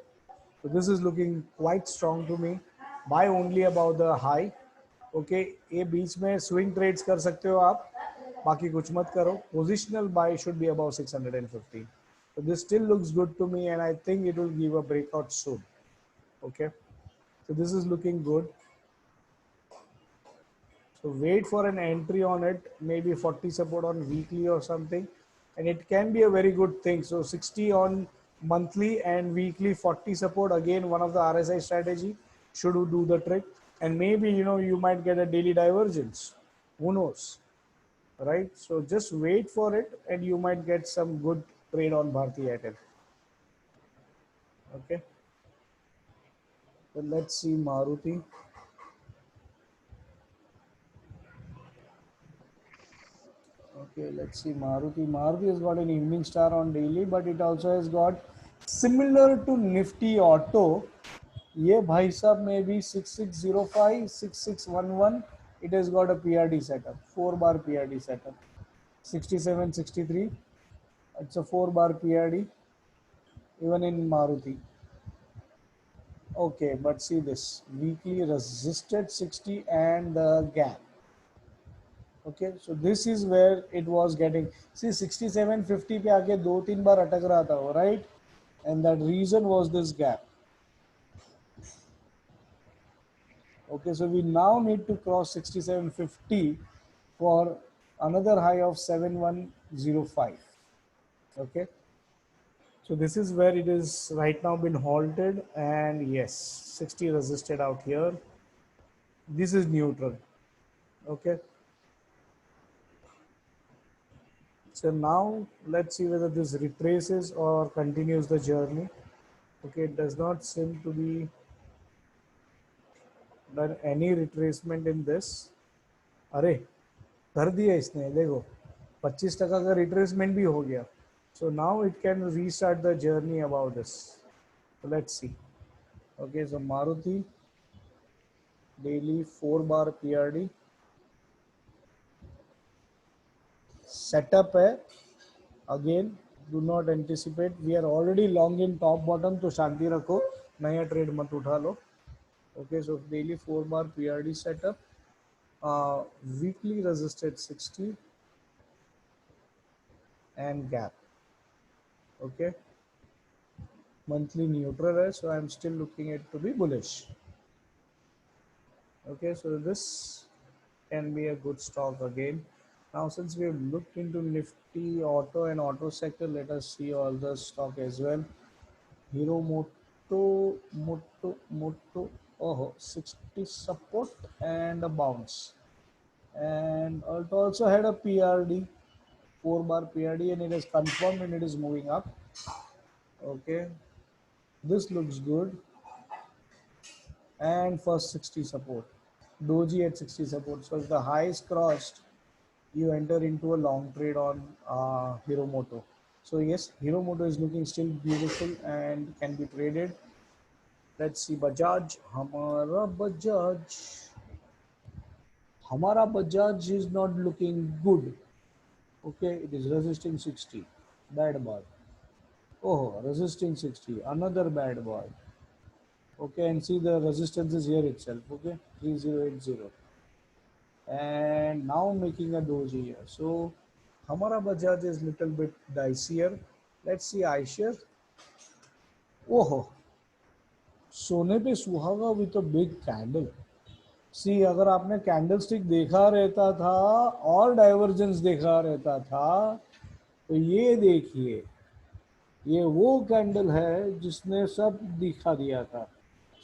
S1: so this is looking quite strong to me. Buy only above the high. Okay, ये बीच में swing trades कर सकते हो आप, बाकी कुछ मत करो. Positional buy should be about 615. So this still looks good to me and I think it will give a breakout soon. Okay, so this is looking good. So wait for an entry on it, maybe 40 support on weekly or something, and it can be a very good thing. So 60 on monthly and weekly 40 support, again one of the RSI strategy should do the trick. And maybe you might get a daily divergence. Who knows, right? So just wait for it and you might get some good trade on Bharti Airtel. Okay. So let's see Maruti. Okay, let's see Maruti. Maruti has got an evening star on daily, but it also has got similar to Nifty Auto. ये भाई साहब में भी 6605 6611. It has got a PRD setup, 4 bar PRD setup. 67 63. It's a 4 bar PRD even in Maruti. Okay, but see this weekly resisted 60 and the gap. Okay, so this is where it was getting, see 6750 पे आके 2-3 बार अटक रहा था वो, right? And that reason was this gap. Okay, so we now need to cross 6750 for another high of 7105. Okay, so this is where it is right now been halted, and yes, 60 resisted out here. This is neutral. Okay, so now let's see whether this retraces or continues the journey. Okay, it does not seem to be done any retracement in this. अरे कर दिया इसने, देखो 25% का retracement भी हो गया. So now it can restart the journey about this. So let's see. Okay, so Maruti daily 4 bar PRD setup है. Again, do not anticipate. We are already long in top bottom, तो शांति रखो, नया trade मत उठा लो. Okay, so daily 4 bar PRD setup, weekly resisted 60 and gap. Okay, monthly neutral hai, so I'm still looking at to be bullish. Okay, so this can be a good stock again. Now, since we have looked into Nifty auto and auto sector, let us see all the stock as well. Hero Moto. Oh, 60 support and a bounce. And it also had a PRD, 4 bar PRD, and it is confirmed and it is moving up. Okay, this looks good. And first 60 support. Doji at 60 support. So if the high is crossed, you enter into a long trade on Hiromoto. So yes, Hiromoto is looking still beautiful and can be traded. Let's see Bajaj. Hamara Bajaj is not looking good. Okay, it is resisting 60. Bad boy. Oh, resisting 60. Another bad boy. Okay, and see the resistance is here itself. Okay, 3080. And now making a doji here. So Hamara Bajaj is little bit dicier. Let's see iShares. Oh, सोने पे सुहागा with a big candle. सी अगर आपने candle stick देखा रहता था और divergence देखा रहता था तो ये देखिए, ये वो कैंडल है जिसने सब दिखा दिया था.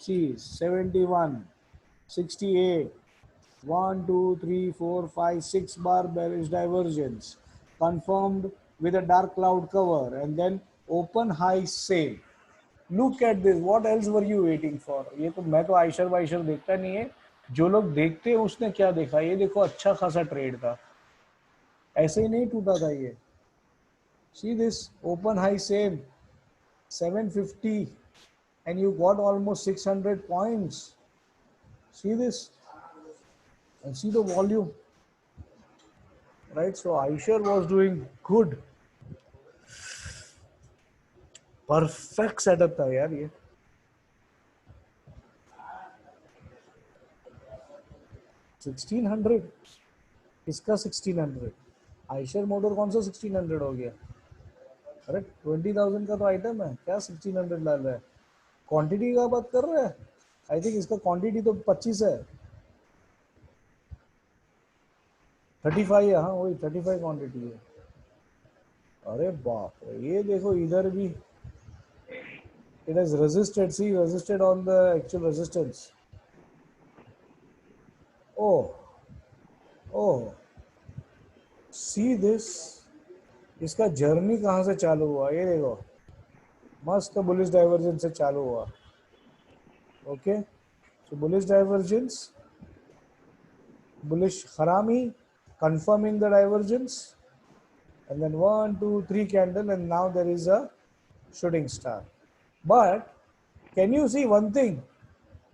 S1: सी 71, 68, 1, 2, 3, 4, 5, 6 bar bearish divergence confirmed with a dark cloud cover and then open high sale. Look at this. What else were you waiting for? ये तो मैं तो आयशर वाइशर देखता नहीं है. जो लोग देखते हैं उसने क्या देखा? ये देखो अच्छा खासा ट्रेड था. ऐसे ही नहीं टूटा था ये. See this open high sale 750 and you got almost 600 points. See this and see the volume. Right, so iShares was doing good. Perfect setup था यार ये. 1600 इसका 1600. iShares मोटर कौन सा 1600 हो गया? अरे 20,000 का तो आइटम है, क्या 1600 डाल रहा है? क्वांटिटी का बात कर रहा है? आई थिंक इसका क्वांटिटी तो 25 है. 35 है. हाँ वही 35 क्वांटिटी है. अरे बाप रे, ये देखो इधर भी it has resisted. See, resisted on the actual resistance. Oh, oh, see this. इसका जर्नी कहाँ से चालू हुआ? ये देखो मस्त बुलिश डाइवर्जेंस से चालू हुआ. Okay, so bullish divergence, bullish harami confirming the divergence, and then 1, 2, 3 candle, and now there is a shooting star. But can you see one thing?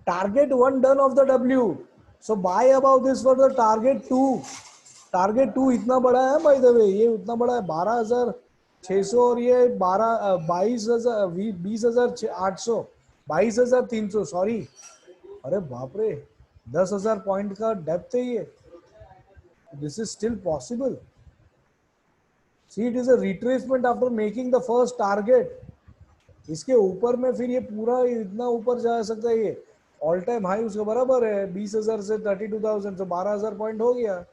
S1: Target 1 done of the W. So buy above this for the target 2. Target 2 इतना बड़ा है bye the वे, ये उतना बड़ा है 12,600 और ये 22,000 20,800 22,300 sorry. अरे बाप रे, 10,000 पॉइंट का डेप्थ है ये. This is still possible. C it is a retracement after making the first target. इसके ऊपर में फिर ये पूरा इतना ऊपर जा सकता है. ये ऑल टाइम हाई उसके बराबर है 20,000 से 32,000, तो 12,000 पॉइंट हो गया.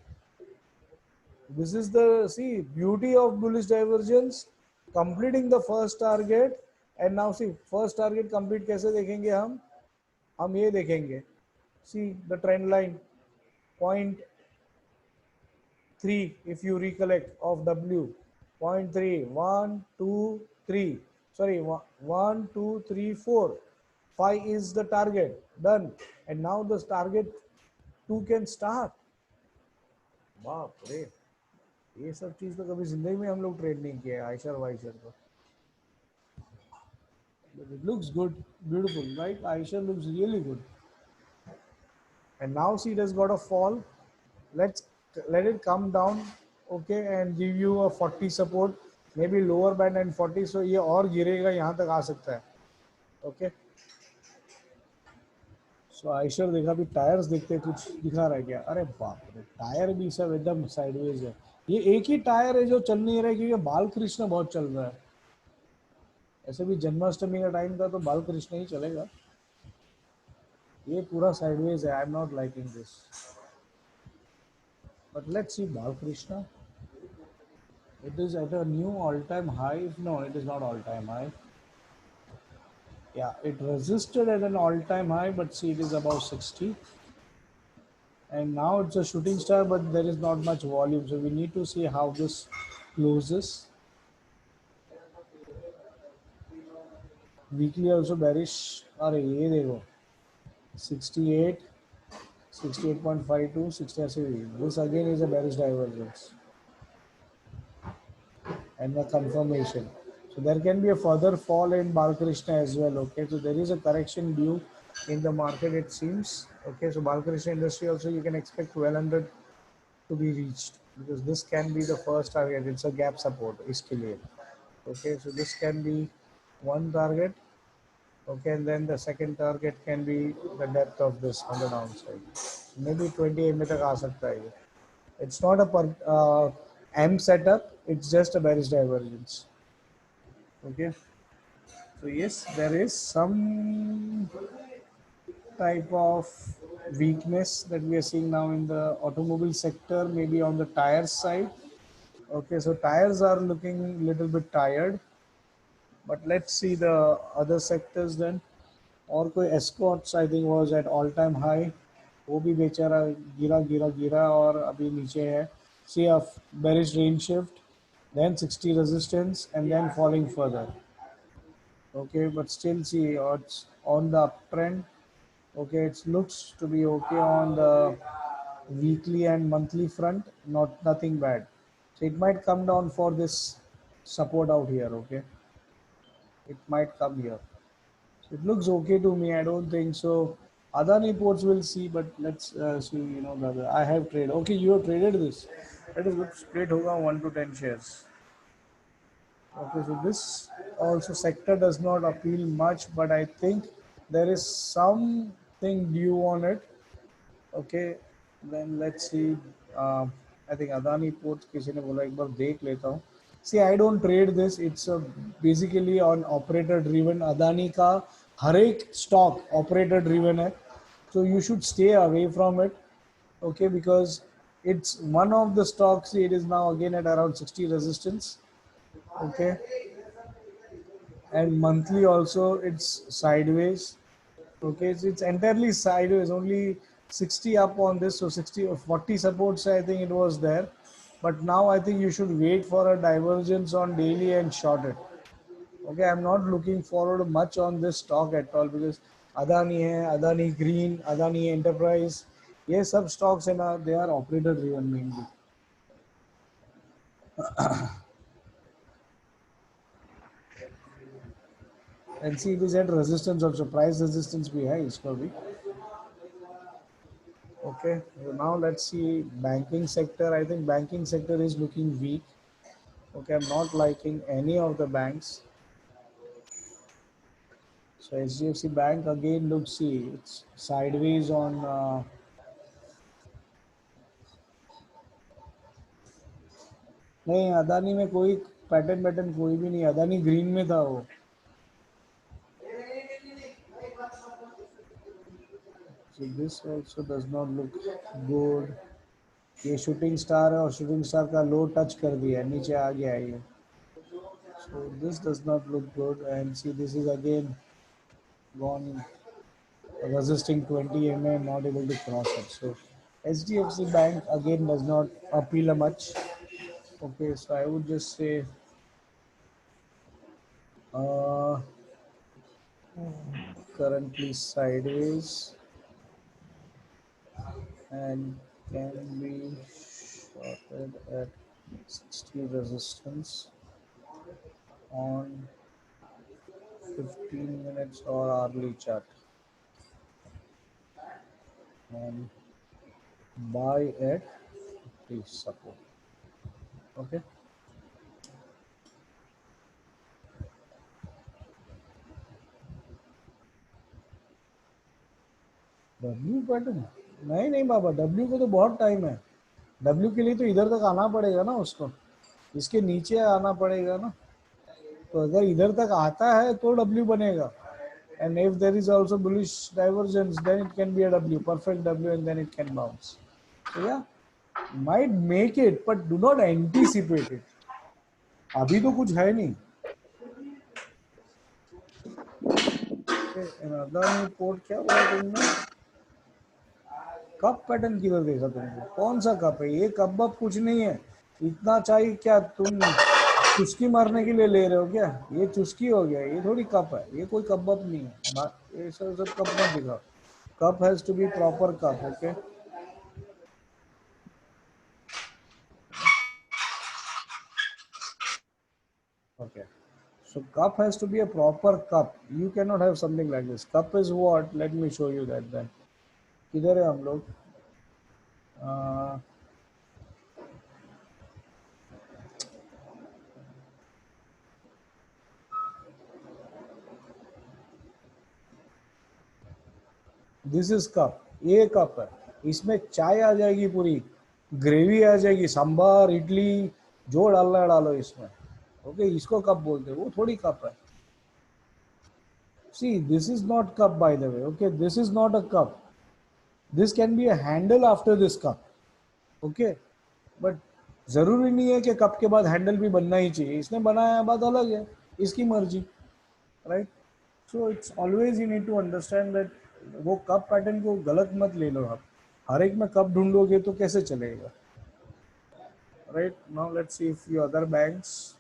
S1: This is the beauty of bullish divergence, completing the first target. And now see first target complete कैसे देखेंगे हम ये देखेंगे. See the trend line 0.3 if you recollect of W. 0.3 1 2 3 sorry 1 2 3 4 5 is the target done, and now the target 2 can start. बाप रे, ये सब चीज तो कभी जिंदगी में हम लोग ट्रेड नहीं किया है आयशर वाइशर को. It looks good, beautiful, right? Eicher looks really good. And now see it has got a fall. Let's let it come down, okay, and give you a 40 support, maybe lower band and 40. so ये और गिरेगा, यहाँ तक आ सकता है. okay, so Eicher देखा भी. Tyres देखते कुछ दिखा रहा है क्या? अरे बाप रे, टायर भी सब एकदम साइडवेज है. ये एक ही टायर है जो चल नहीं रहा है क्योंकि बालकृष्ण बहुत चल रहा है. ऐसे भी जन्माष्टमी का टाइम था तो बालकृष्ण ही चलेगा. ये पूरा साइडवेज है. I am not liking this, but let's see Balkrishna. It is at a new all-time high. No, it is not all-time high. Yeah, it resisted at an all-time high, but see, it is above 60. And now it's a shooting star, but there is not much volume. So we need to see how this closes. Weekly also bearish. Are ye dekho. 68, 68.52, 60. This again is a bearish divergence and a confirmation. So there can be a further fall in Balkrishna as well. Okay, so there is a correction due in the market, it seems. Okay, so Balkrishna industry also you can expect 1200 to be reached, because this can be the first target. It's a gap support iske liye. Okay, so this can be one target. Okay, and then the second target can be the depth of this on the downside. Maybe 20 MA tak aa sakta hai ye. It's not a M setup, it's just a bearish divergence. Okay, so yes, there is some type of weakness that we are seeing now in the automobile sector, maybe on the tire side. Okay, so tires are looking little bit tired, but let's see the other sectors then. और कोई escorts I think was at all time high, वो भी बेचारा गिरा गिरा गिरा और अभी नीचे है. See a bearish range shift, then 60 resistance and then falling further. Okay, but still see it's on the uptrend. Okay, it looks to be okay on the weekly and monthly front, not nothing bad. So it might come down for this support out here. Okay, it might come here. So it looks okay to me. I don't think so. Adani ports will see, but let's see. You know, brother, I have traded. Okay, you have traded this. Let us look straight hoga 1 to 10 shares. Okay, so this also sector does not appeal much, but I think there is something due on it. Okay, then let's see. I think Adani Ports किसी ने बोला एक बार देख लेता हूँ. See, I don't trade this. It's basically on operator driven. Adani का हर एक stock operator driven है, so you should stay away from it. Okay, because it's one of the stocks. It is now again at around 60 resistance. Okay, and monthly also it's sideways. Okay, so it's entirely sideways, only 60 up on this, so 60 or 40 supports I think it was there, but now I think you should wait for a divergence on daily and short it. Okay, I'm not looking forward much on this stock at all, because Adani hai, Adani Green, Adani Enterprise, ये सब stocks है ना, they are operator driven mainly. And see, it is at resistance also, price resistance भी है इसका भी. Okay, so now let's see banking sector. I think banking sector is looking weak. Okay, I'm not liking any of the banks. So HDFC Bank again looks, see, it's sideways on. नहीं, अदानी में कोई pattern कोई भी नहीं, Adani green में था वो. So this also does not look good. ये शूटिंग स्टार है और शूटिंग स्टार का लो टच कर दिया है, नीचे आ गया है ये. So this does not look good, and see this is again gone resisting 20 MA, not able to cross it. So HDFC Bank again does not appeal much. Okay, so I would just say uh, currently sideways and can be shorted at 60 resistance on 15 minutes or hourly chart, and buy at please support. Okay, W pattern नहीं बाबा, W को तो बहुत time है. W के लिए तो इधर तक आना पड़ेगा ना उसको, इसके नीचे आना पड़ेगा ना. तो अगर इधर तक आता है तो W बनेगा, and if there is also bullish divergence, then it can be a W, perfect W, and then it can bounce. So yeah, might make it, but do not anticipate it. अभी तो कुछ है नहीं. Adani port क्या बोला तुमने? Cup pattern किधर देखा तुमने? कौन सा कप है ये? कप बप कुछ नहीं है। इतना चाहिए क्या? तुम चुस्की मारने के लिए ले रहे हो क्या? ये चुस्की हो गया, ये थोड़ी कप है, ये कोई कप बप नहीं है। ये सब कप मत दिखाओ। Cup has to be proper cup, okay? Okay. So cup has to be a proper cup. You cannot have something like this. Cup is what? Let me show you that then. किधर है हम लोग? This is cup. ये cup है, इसमें चाय आ जाएगी, पूरी ग्रेवी आ जाएगी, सांभर इडली जो डालना है डालो इसमें, ओके? इसको कप बोलते हैं, वो थोड़ी कप है। See this is not cup bye the way, okay? This is not a cup. This can be a handle after this cup, okay? But जरूरी नहीं है कि कप के बाद हैंडल भी बनना ही चाहिए। इसने बनाया है, बात अलग है, इसकी मर्जी, right? So it's always you need to understand that वो कप पैटर्न को गलत मत ले लो आप। हर एक में कप ढूंढोगे तो कैसे चलेगा, right? Now let's see if you other banks.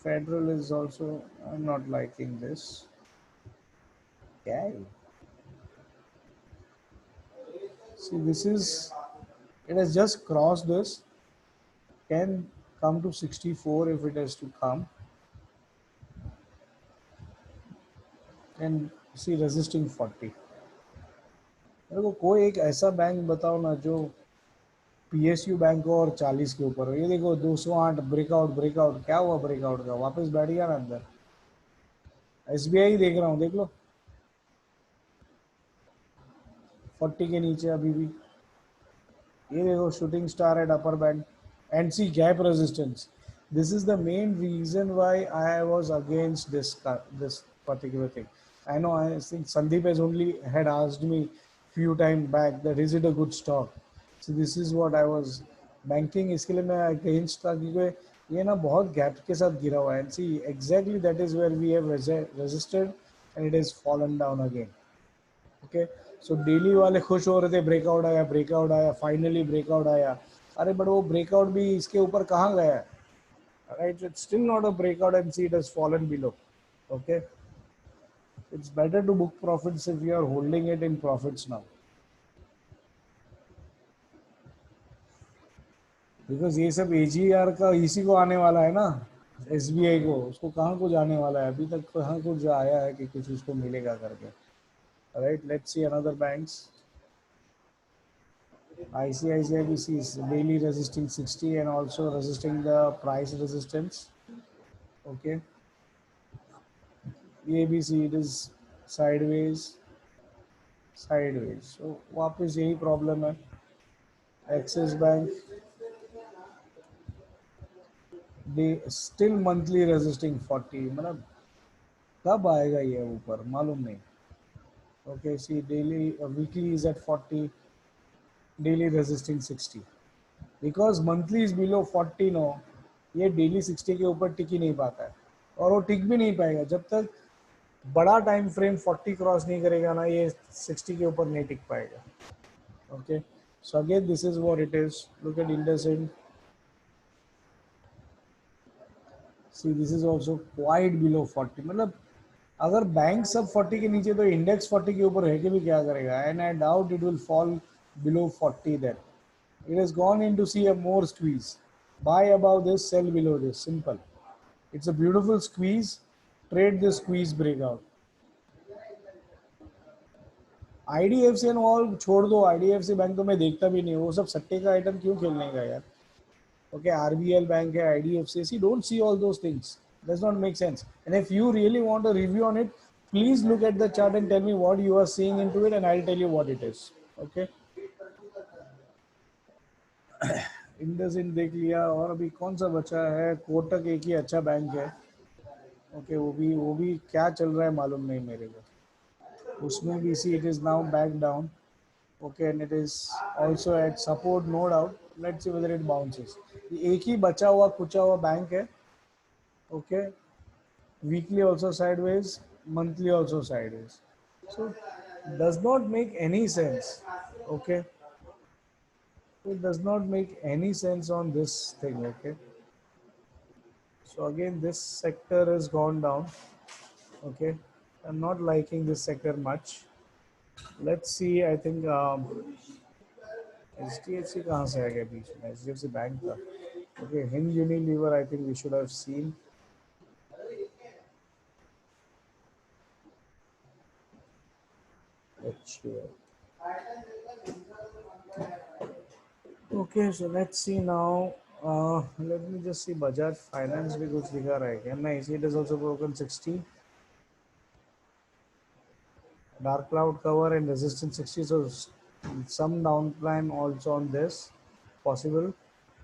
S1: Federal is also, I am not liking this. क्या है? See this is, it has just crossed this, can come to 64 if it has to come, and see resisting 40। मेरे को कोई एक ऐसा bank बताओ ना जो पीएसयू बैंक हो और 40 के ऊपर हो। ये देखो 208 ब्रेकआउट, ब्रेकआउट क्या हुआ ब्रेकआउट का? वापस बैठ गया ना अंदर। एसबीआई देख रहा हूँ, देख लो 40 के नीचे अभी भी। ये देखो shooting star at upper band and see gap resistance. This is the main reason why I was against this particular thing. I know, I think Sandeep has only had asked me few time back that is it a good stock. So this is what I was banking, इसके लिए मैं against था, क्योंकि ये ना बहुत gap के साथ गिरा हुआ है। And see exactly that is where we have resisted and it is fallen down again, okay? So daily वाले खुश हो रहे थे, ब्रेकआउट आया, ब्रेकआउट आया, फाइनली ब्रेकआउट आया। अरे बट वो ब्रेकआउट भी इसके ऊपर कहाँ गया है, right? It's still not a breakout and see it has fallen below, okay? It's better to book profits if you are holding it in profits now, because ये सब एजीआर का इसी को आने वाला है ना, एसबीआई को, उसको कहाँ कुछ आने वाला है? अभी तक कहाँ कुछ आया है कि कुछ उसको मिलेगा करके, right? Let's see another banks. ICICI is daily resisting 60 and also resisting the price resistance, okay? ABC it is sideways, sideways, so वापस यही प्रॉब्लम है। Axis Bank they still monthly resisting 40, मतलब कब आएगा ये ऊपर मालूम नहीं, okay? See daily weekly is at 40, daily resisting 60, because monthly is below 40 no, ये डेली 60 के ऊपर टिक ही नहीं पाता है, और वो टिक भी नहीं पाएगा जब तक बड़ा टाइम फ्रेम 40 क्रॉस नहीं करेगा ना, ये 60 के ऊपर नहीं टिक पाएगा, okay? So again this is what it is. Look at IndusInd, see this is also quite below 40। मतलब अगर बैंक सब 40 के नीचे तो इंडेक्स 40 के ऊपर है कि भी क्या करेगा? And I doubt it will fall below 40 then. It has gone in to see a more squeeze. Buy above this, sell below this. Simple. It's a beautiful squeeze. Trade this squeeze breakout. IDFC and all छोड़ दो, IDFC bank तो मैं देखता भी नहीं, वो सब सट्टे का आइटम क्यों खेलने का यार? Okay, RBL बैंक है, IDFC, see, don't see all those things. Does not make sense. And if you really want a review on it, please look at the chart and tell me what you are seeing into it, and I'll tell you what it is. Okay. IndusInd देख लिया, और अभी कौन सा बचा है? कोटक एक ही अच्छा बैंक है, ओके? वो भी क्या चल रहा है मालूम नहीं मेरे को। उसमें भी see it is now back down, okay? And it is also at support, no doubt. Let's see whether it bounces. एक ही बचा हुआ कुचा हुआ बैंक है, okay? weekly also sideways, monthly also sideways. So does not make any sense. Okay, it does not make any sense on this thing. Okay, so again this sector has gone down. Okay, I'm not liking this sector much. Let's see. I think HDFC कहाँ से आ गया बीच में? HDFC bank था. Okay, Hind Unilever I think we should have seen. HUL. Okay, so let's see now. Let me just see Bajaj Finance भी कुछ दिखा रहा है क्या? नहीं, it has also broken 60. Dark cloud cover and resistance 60. So some downclimb also on this possible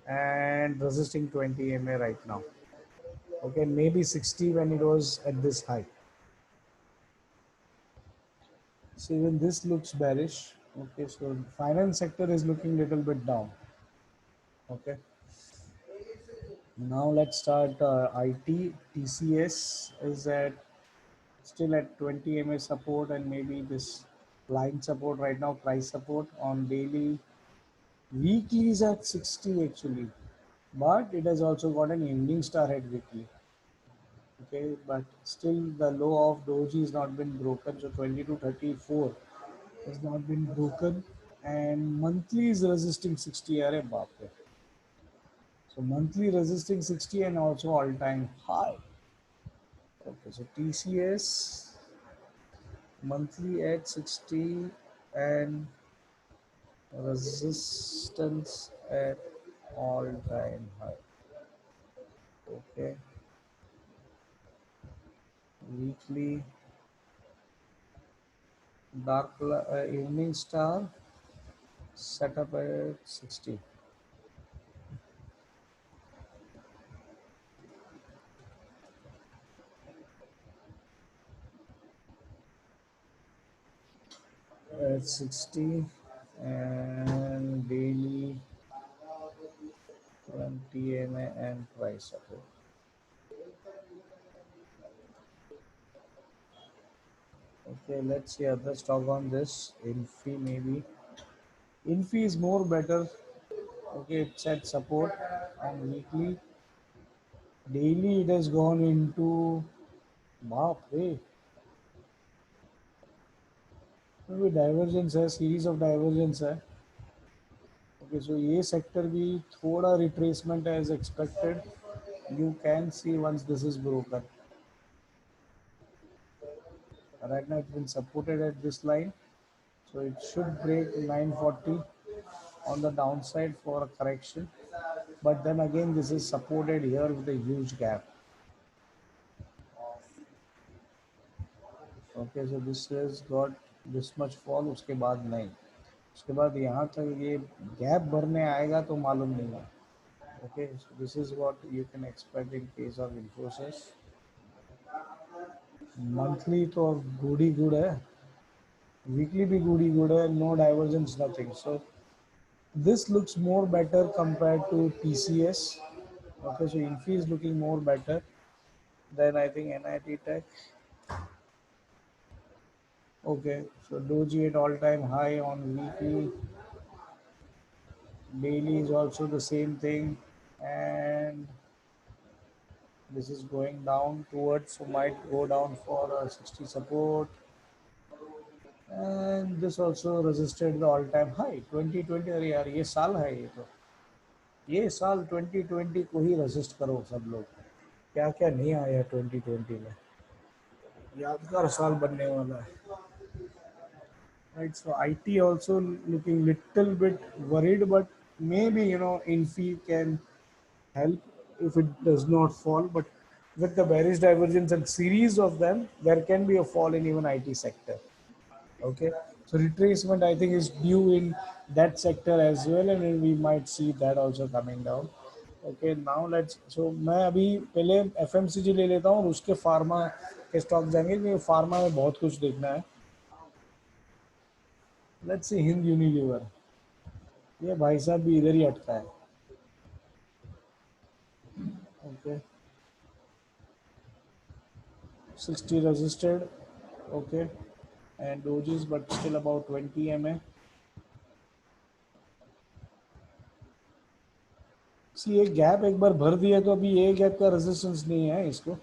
S1: and resisting 20 MA right now. Okay, maybe 60 when it was at this high. So even this looks bearish. Okay, so finance sector is looking little bit down. Okay. Now let's start IT. TCS is at still at 20 MA support and maybe this line support right now, price support on daily. Weekly is at 60 actually, but it has also got an ending star head weekly. Okay, but still the low of Doji has not been broken, so 20 to 34 has not been broken, and monthly is resisting 60. Arey baap re. So monthly resisting 60 and also all-time high. Okay, so TCS monthly at 60 and resistance at all-time high. Okay, weekly evening star set up at 60. At 60 and daily 20 MA and price support. Okay, let's see other stock on this. Infi maybe. Infi is more better. Okay, it's at support on weekly. Daily it has gone into बाप रे maybe divergence है series of divergence है. Okay, so ये sector भी थोड़ा retracement as expected. You can see once this is broken. Right now it's been supported at this line, so it should break 940 on the downside for a correction. But then again, this is supported here with a huge gap. Okay, so this has got this much fall. उसके बाद नहीं, उसके बाद यहाँ तक ये gap भरने आएगा तो मालूम नहीं है. Okay, so this is what you can expect in case of Infosys. Monthly तो good ही good है, weekly भी good ही good है, no divergence, nothing. So this looks more better compared to TCS. Okay, so Infi is looking more better than I think NIT Tech. Okay, so Doji at all-time high on weekly. Daily is also the same thing, and this is going down towards, so might go down for a 60 support. And this also resisted the all-time high 2020. अरे यार ये साल है, ये साल 2020 को ही resist करो सब लोग. क्या क्या नहीं आया 2020 में, यादगार साल बनने वाला है. Right, so IT also looking little bit worried, but maybe Infi can help if it does not fall. But with the bearish divergence and series of them, there can be a fall in even IT sector. Okay, so retracement I think is due in that sector as well, and then we might see that also coming down. Okay, now let's. So मैं अभी पहले FMCG ले लेता हूँ और उसके pharma के stock जाएंगे क्योंकि फार्मा में बहुत कुछ देखना है. Let's see Hind Unilever. ये भाई साहब भी इधर ही अटका है. Okay, 60 resisted, okay, and dojis but still about 20 MA. See, ये गैप एक बार भर दिया तो अभी ये गैप का रेजिस्टेंस नहीं है इसको.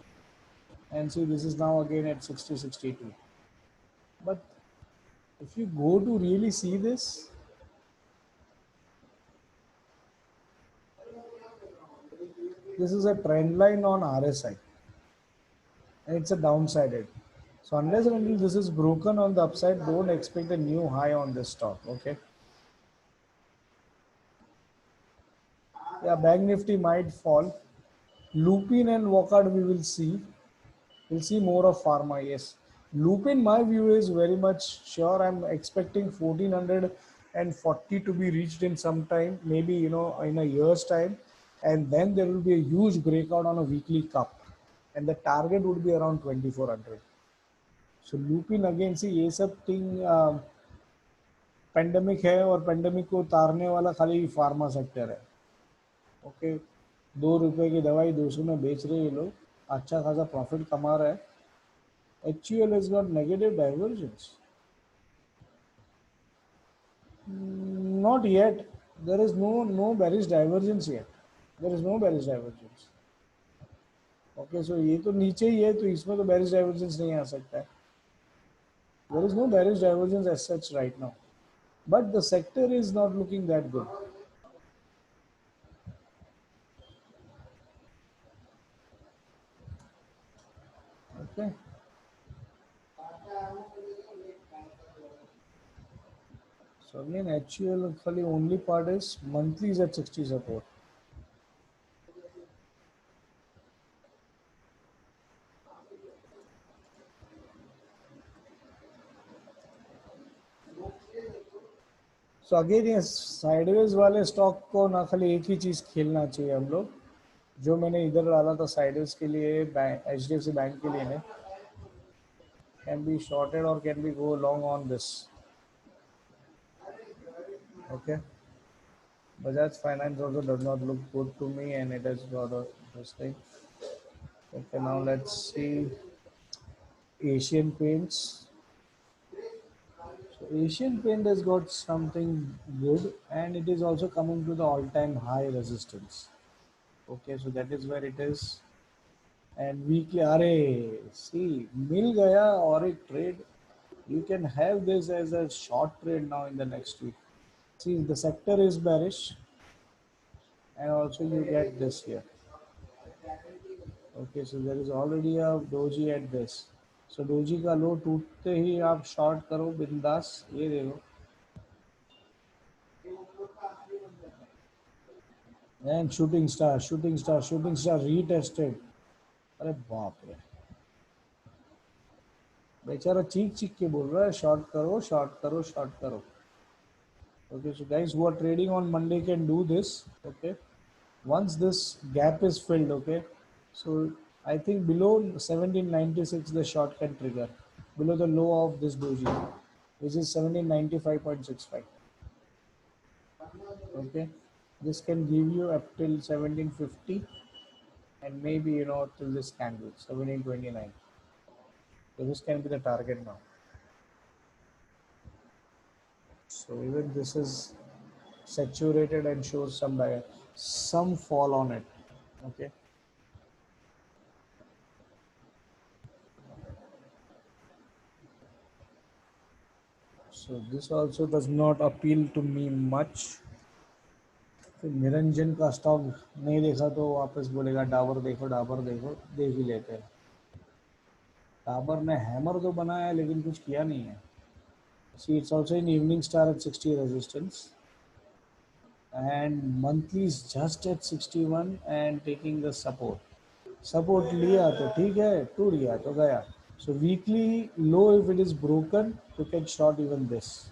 S1: And see, this is now again at 60, 62. But if you go to really see this, this is a trend line on RSI and it's a downside. So unless and until this is broken on the upside, don't expect a new high on this stock, okay? Yeah, Bank Nifty might fall. Lupin and Walcott we will see. We'll see more of pharma, yes. Lupin, my view is very much sure. I'm expecting 1440 to be reached in some time, maybe in a year's time, and then there will be a huge breakout on a weekly cup, and the target would be around 2400. So Lupin again, see, ये सब thing pandemic है और pandemic को उतारने वाला खाली pharma sector है. Okay, 2 रुपए की दवाई 200 में बेच रहे ये लोग, अच्छा खासा प्रॉफिट कमा रहा है. HUL has got negative divergence. Not yet. There is no bearish divergence yet. There is no bearish divergence. Okay, so ये तो नीचे ही है तो इसमें तो bearish divergence नहीं आ सकता है. There is no bearish divergence as such right now. But the sector is not looking that good. Okay. So again, HUL खाली only part is monthly is at 60 support. So again, ये sideways वाले stock को ना खाली एक ही चीज खेलना चाहिए हम लोग, जो मैंने इधर डाला था साइडवेज के लिए, HDFC बैंक के लिए ने, can be shorted or can be go long on this. Okay, Bajaj Finance also does not look good to me and it has got a this thing. Okay, now let's see Asian Paints. So Asian Paint has got something good and it is also coming to the all-time high resistance. Okay, so that is where it is. And weekly, अरे see, मिल गया और एक trade. You can have this as a short trade now in the next week. See, the sector is bearish and also you get this here. Okay, so there is already a doji at this. So doji का लो टूटते ही आप short करो बिंदास. ये देखो. And shooting star retested. अरे बाप रे, बेचारा चीख चीख के बोल रहा है शॉर्ट करो शॉर्ट करो शॉर्ट करो. Okay, so guys who are trading on Monday can do this. Okay, once this gap is filled, okay, so I think below 1796 the short can trigger, below the low of this doji, which is 1795.65. Okay, this can give you up till 1750 and maybe till this candle 1729. So this can be the target now. So even this is saturated and shows some fall on it. Okay, so this also does not appeal to me much. फिर निरंजन का stock नहीं देखा तो वापस बोलेगा डाबर देखो देख ही लेते हैं. डाबर ने हैमर तो बनाया लेकिन कुछ किया नहीं है. See, it's also in evening star at 60 resistance and monthly is just at 61 and taking the support लिया तो ठीक है, टूट गया तो गया. So weekly low, if it is broken, you can short even this.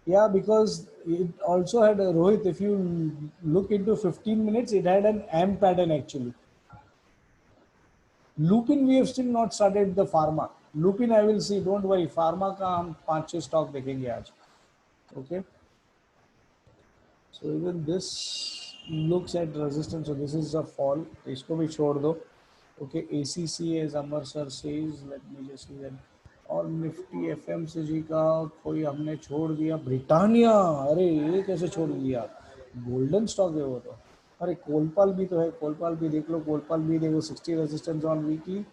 S1: Yeah, because it also had a Rohit, if you look into 15 minutes, it had an M pattern actually. Lupin we have still not started the pharma. Lupin I will see, don't worry. Pharma का हम 5-6 stock देखेंगे आज. Okay. So even this looks at resistance, so this is a fall, इसको भी छोड़ दो. Okay, ACC as Amar sir says, let me just see that. और Nifty FMCG का कोई हमने छोड़ दिया, ब्रिटानिया. अरे ये कैसे छोड़ दिया, गोल्डन स्टॉक है वो तो. अरे कोलपाल भी तो है, कोलपाल भी देख लो, कोलपाल भी देखो 60 रेजिस्टेंस ऑन वीकली.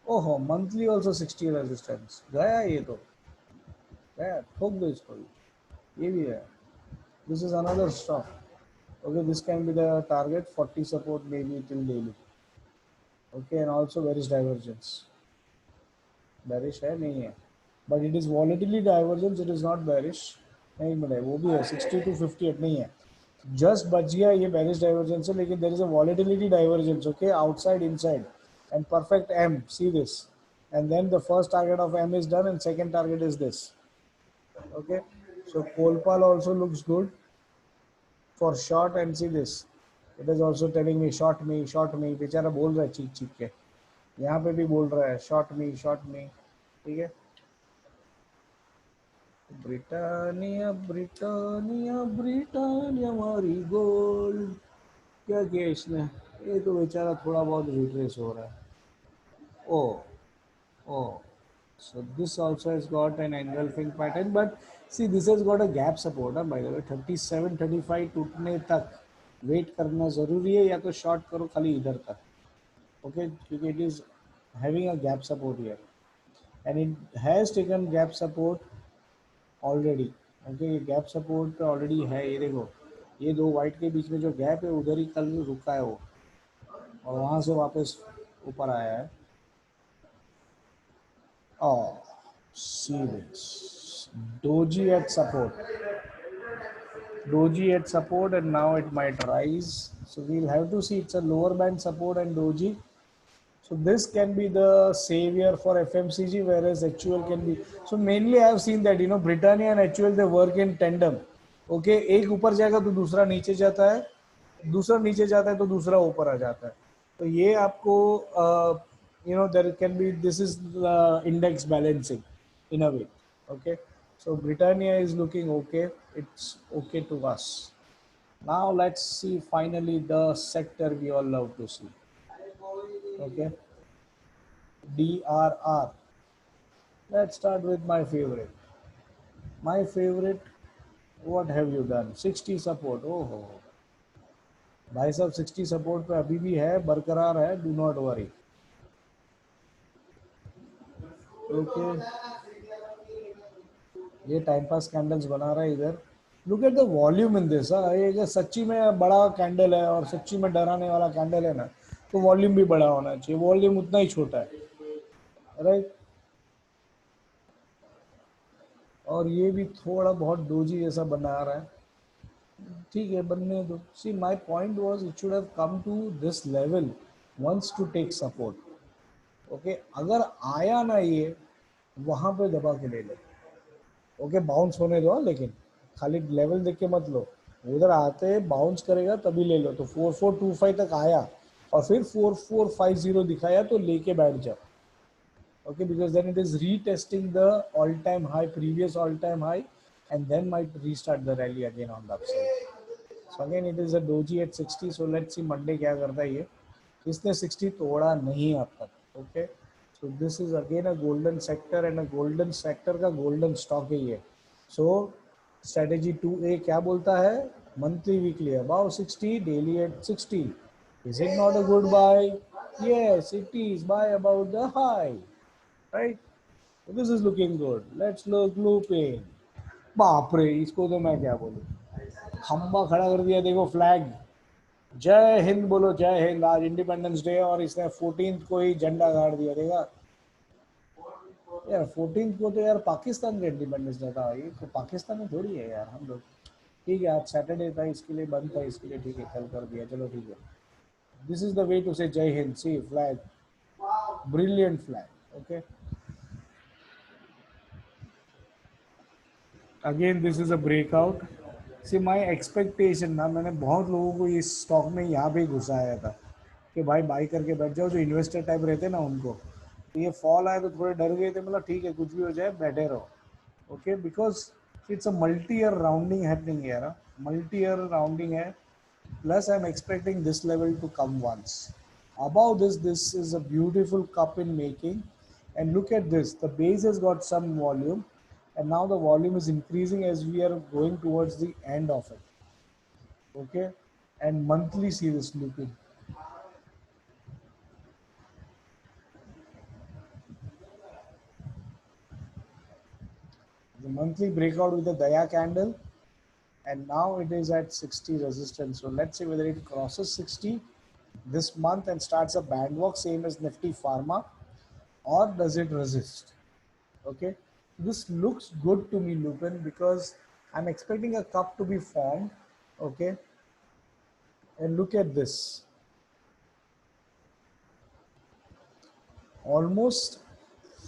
S1: ओहो, मंथली ऑल्सो 60 रेजिस्टेंस, गया ये तो, गया, ठोक दो इसको भी. ये भी है. This is another stock. Okay, this can be the target, 40 support maybe till daily. Okay, and also where is divergence? Bearish है नहीं है, but it is volatility divergence, it is not bearish. नहीं मिला, वो भी है 60 to 58 नहीं है, just बच गया ये bearish divergence है, लेकिन there is a volatility divergence. Okay, outside inside and perfect M, see this, and then the first target of M is done and second target is this. Okay, so Kolpal also looks good for short, and see this, it is also telling me short me. बेचारा बोल रहा है चीख चीख के, यहाँ पे भी बोल रहा है short me. ठीक है. ब्रिटानिया ब्रिटानिया ब्रिटानिया हमारी गोल्ड. क्या किया इसने, ये तो बेचारा थोड़ा बहुत रिट्रेस हो रहा है. ओ Oh, so this also has got an engulfing pattern, but see this has got a gap support. By the way, 37, 35 टूटने तक वेट करना जरूरी है, या तो शॉर्ट करो खाली इधर तक. ओके, क्योंकि it is having a gap support here and it has taken gap support already. Okay, ये गैप सपोर्ट ऑलरेडी है. ये देखो, ये दो वाइट के बीच में जो गैप है उधर ही कल रुका है वो, और वहां से वापस ऊपर आया है. Oh, see this. Doji at support. Doji at support, and now it might rise. So we'll have to see. It's a lower band support and Doji. So this can be the savior for FMCG, whereas HUL can be. So mainly I have seen that, you know, Britannia and HUL, they work in tandem. Okay, एक ऊपर जाएगा तो दूसरा नीचे जाता है, दूसरा नीचे जाता है तो दूसरा ऊपर आ जाता है. तो ये आपको you know, there can be, this is the index balancing in a way. Okay, so Britannia is looking okay, it's okay to us. Now let's see finally the sector we all love to see. Okay, DRR. Let's start with my favorite. My favorite, what have you done? 60 support. Oh, भाई साहब 60 support पे अभी भी है, बरकरार है, do not worry. Okay, ये time pass candles बना रहा है इधर. Look at the volume in this. ये सच्ची में बड़ा कैंडल है और सच्ची में डराने वाला कैंडल है ना, तो वॉल्यूम भी बड़ा होना चाहिए. वॉल्यूम उतना ही छोटा है, राइट. और ये भी थोड़ा बहुत डोजी जैसा बना रहा है. ठीक है, बनने दो. See my point was it should have come to this level once to take support. Okay, अगर आया ना ये, वहां पे दबा के ले लो. ओके, बाउंस होने दो, लेकिन खाली लेवल देख के मत लो. उधर आते बाउंस करेगा तभी ले लो. तो 4425 तक आया और फिर 4450 दिखाया तो लेके बैठ जाओ. Okay, because then it is retesting the all-time high, previous all-time high, and then might restart the rally again on the upside. So again, it is a doji at 60. So let's see Monday क्या करता है ये. इसने 60 तोड़ा नहीं अब तक. Okay, so this is again a golden sector, and a golden sector का golden stock है ये. So strategy 2A क्या बोलता है? Monthly, weekly above 60, daily at 60. Is it not a good buy? Yes, it is. Buy about the high. Right? So this is looking good. Let's look looping. बाप रे, इसको तो मैं क्या बोलूं, खंबा खड़ा कर दिया. देखो फ्लैग, जय हिंद बोलो, जय हिंद. आज इंडिपेंडेंस डे और इसने 14th को ही झंडा गाड़ दिया. देखा यार, 14th को तो यार पाकिस्तान का इंडिपेंडेंस डे था, ये तो पाकिस्तान में थोड़ी है यार हम लोग. ठीक है, आज सैटरडे था, इसके लिए बंद था, इसके लिए ठीक है, कल कर दिया, चलो ठीक है. This is the way to say Jai Hind. See flag, brilliant flag. Okay, again this is a breakout. See my expectation ना, मैंने बहुत लोगों को इस स्टॉक में यहाँ पे घुसाया था कि भाई बाई करके बैठ जाओ, जो इन्वेस्टर टाइप रहते ना उनको. तो ये फॉल आया तो थोड़े डर गए थे, मतलब ठीक है कुछ भी हो जाए बैठे रहो. Okay, because It's a multi-year rounding happening here. Huh? Multi-year rounding है. Plus, I'm expecting this level to come once. Above this, this is a beautiful cup in making. And look at this. The base has got some volume, and now the volume is increasing as we are going towards the end of it. Okay, and monthly see this looping. The monthly breakout with the Daya candle, and now it is at 60 resistance. So let's see whether it crosses 60 this month and starts a band walk, same as Nifty Pharma, or does it resist? Okay, this looks good to me, Lupin, because I'm expecting a cup to be formed. Okay, and look at this, almost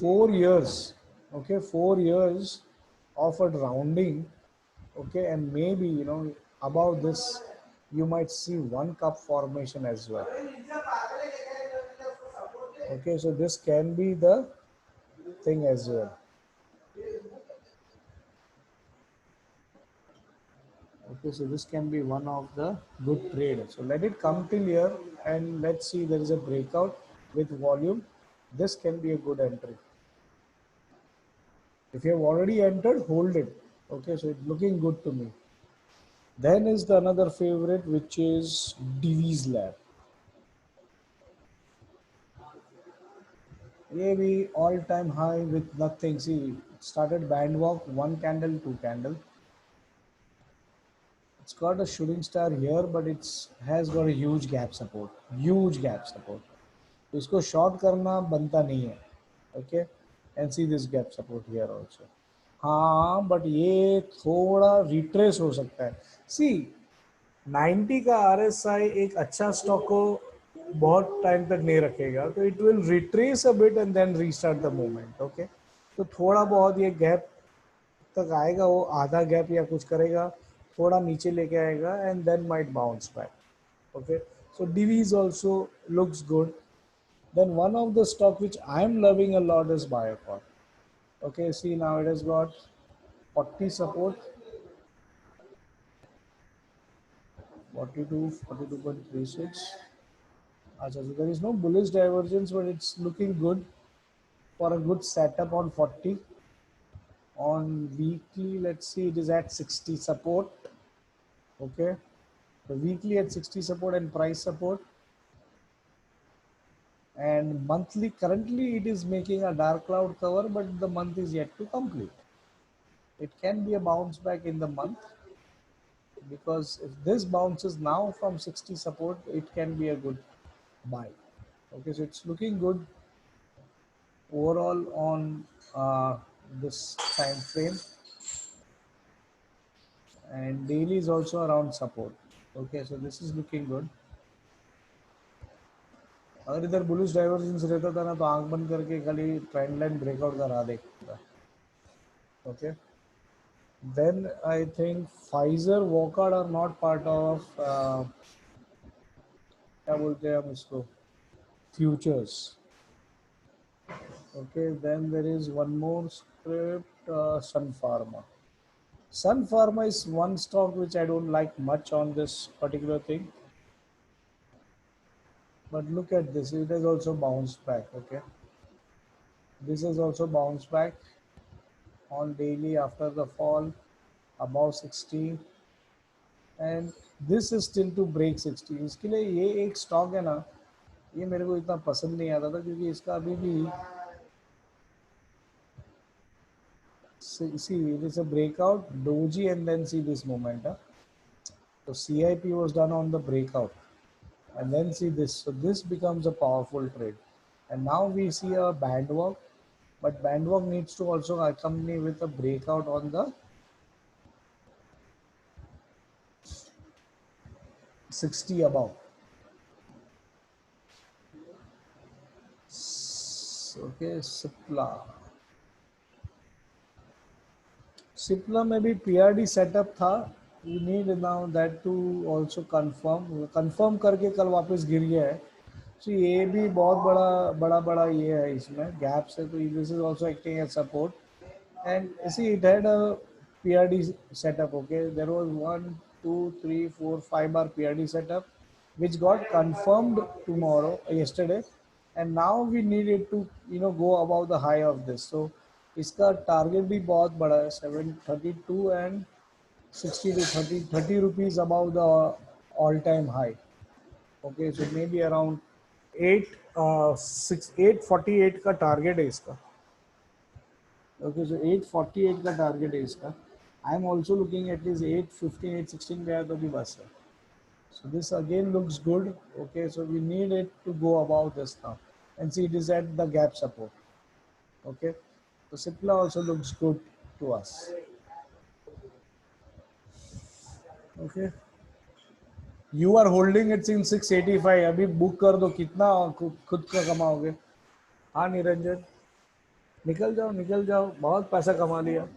S1: 4 years. Okay, 4 years of a rounding. Okay, and maybe above this you might see one cup formation as well. Okay, so this can be the thing as well. Okay, so this can be one of the good trade. So let it come till here and let's see there is a breakout with volume. This can be a good entry. If you have already entered, hold it. Okay, so it's looking good to me. Then is the another favorite, which is Divi's Lab. Maybe all-time high with nothing. See, it started band walk, one candle, two candle. It's got a shooting star here, but it's has got a huge gap support. Huge gap support. तो इसको short करना बनता नहीं है. Okay, and see this gap support here also. हाँ, but ये थोड़ा retrace हो सकता है. सी 90 का RSI एक अच्छा स्टॉक को बहुत टाइम तक नहीं रखेगा, तो it will retrace a bit and then restart the movement. Okay, तो थोड़ा बहुत ये गैप तक आएगा, वो आधा गैप या कुछ करेगा, थोड़ा नीचे लेके आएगा and then might bounce back. Okay, so DVs also looks good. Then one of the stock which I am loving a lot is Biocon. Okay, see now it has got 40 support, 42, 42.36. So there is no bullish divergence, but it's looking good for a good setup on 40. On weekly, let's see, it is at 60 support. Okay, so weekly at 60 support and price support. And monthly, currently it is making a dark cloud cover, but the month is yet to complete. It can be a bounce back in the month, because if this bounces now from 60 support, it can be a good buy. Okay, so it's looking good overall on this time frame, and daily is also around support. Okay, so this is looking good. अगर इधर bullish divergence रहता था ना, तो आंख बंद करके खाली ट्रेंड लाइन ब्रेकआउट करा देता. Okay, then I think Pfizer, Wockard are not part of क्या बोलते हैं हम इसको, futures. Okay, then there is one more script, Sun Pharma. Sun Pharma is one stock which I don't like much on this particular thing. But look at this, it has also bounced back. Okay, this has also bounced back on daily after the fall above 60, and this is still to break 60. इसके लिए ये एक stock है ना, ये मेरे को इतना पसंद नहीं आता था, क्योंकि इसका अभी भी see it is a breakout doji and then see this moment. So CIP was done on the breakout, and then see this, so this becomes a powerful trade. And now we see a band walk, but band walk needs to also accompany with a breakout on the 60 above. Okay, Cipla में भी PRD setup था. We need now that to also confirm करके कल वापस गिर गया है. So ये भी बहुत बड़ा ये है, इसमें गैप्स है, तो this is also acting as support. And see, it had a PRD setup. Okay, there was 1, 2, 3, 4, 5 bar PRD setup, which got confirmed yesterday, and now we needed to go above the high of this. So इसका target भी बहुत बड़ा है, 732 and 60 to 30 rupees above the all-time high. Okay, so maybe around 848 का target है इसका. Okay, so 848 का target है इसका. I am also looking at least 815, 816 गया तो भी बस है. So this again looks good. Okay, so we need it to go above this now, and see it is at the gap support. Okay, so Cipla also looks good to us. Okay, you are holding it since 685. अभी book कर दो, कितना खुद का कमाओगे? हाँ निरंजन, निकल जाओ, बहुत पैसा कमा लिया.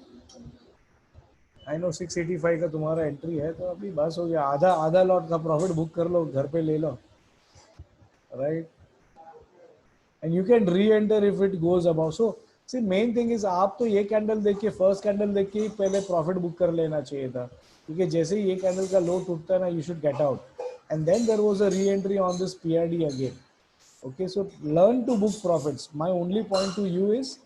S1: आई नो 685 का तुम्हारा एंट्री है, तो अभी बस हो गया. आधा आधा लॉट का प्रॉफिट बुक कर लो, घर पे ले लो, right. And you can re-enter if it goes about. So see main thing is, आप तो ये कैंडल देख के, फर्स्ट कैंडल देख के ही पहले प्रॉफिट बुक कर लेना चाहिए था, क्योंकि जैसे ही ये कैंडल का लो टूटता है ना, you should get out, and then there was a re-entry on this PRD again. Okay, so learn to book profits. My only point to you is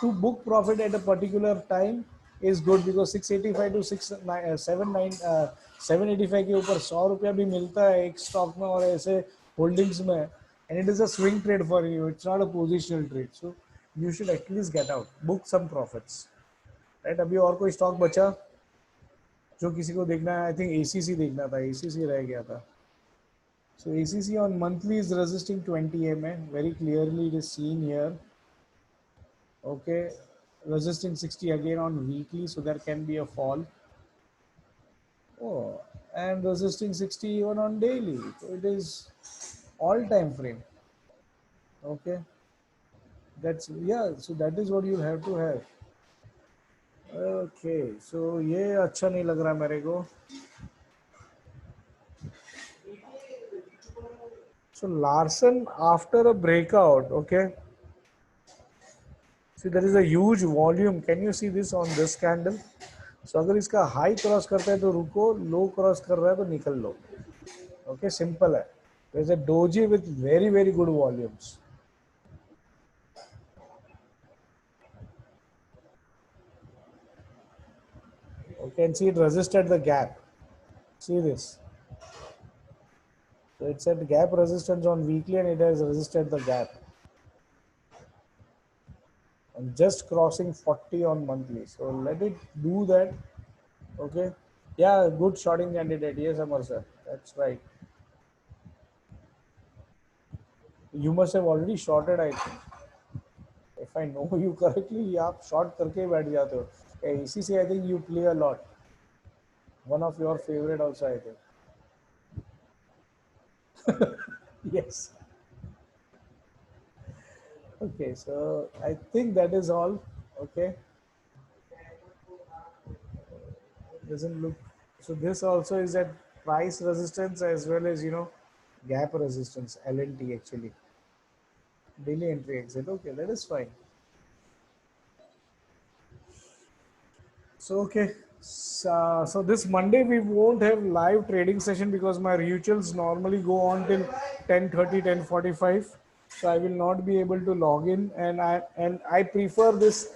S1: to book profit at a particular time is good, because 685 to 785 के ऊपर 100 रुपया भी मिलता है एक stock में और ऐसे होल्डिंग्स में, and it is a swing trade for you. It's not a positional trade. So you should at least get out, book some profits. Right? अभी और कोई स्टॉक बचा जो किसी को देखना है? आई थिंक एसीसी देखना था, एसीसी रह गया था. So ACC on monthly is resisting 20 MA. Very clearly it is seen here. Okay, resisting 60 again on weekly, so there can be a fall. Oh, and resisting 60 even on daily. So it is all time frame. Okay, that's, yeah. So that is what you have to have. Okay, so ये अच्छा नहीं लग रहा मेरे को. So Larsen after a breakout, okay. See, there is a huge volume. Can you see this on this candle? So अगर इसका high cross करता है तो रुको, लो क्रॉस कर रहा है तो निकल लो. Okay, simple है. There is a doji with very very good volumes. Okay, and see it resisted the gap. See this. So it's at gap resistance on weekly, and it has resisted the gap. And just crossing 40 on monthly. So let it do that. Okay. Yeah, good shorting candidate. Yes, Amar sir. That's right. You must have already shorted, I think. If I know you correctly, आप short करके ही बैठ जाते हो. ACC, I think you play a lot. One of your favorite also, I think. Yes. Okay, so I think that is all. Okay. Doesn't look, so this also is at price resistance as well as gap resistance, LNT actually. Daily entry exit. Okay, that is fine. So okay, so this Monday we won't have live trading session because my rituals normally go on till 10:30, 10:45. So I will not be able to log in, and I prefer this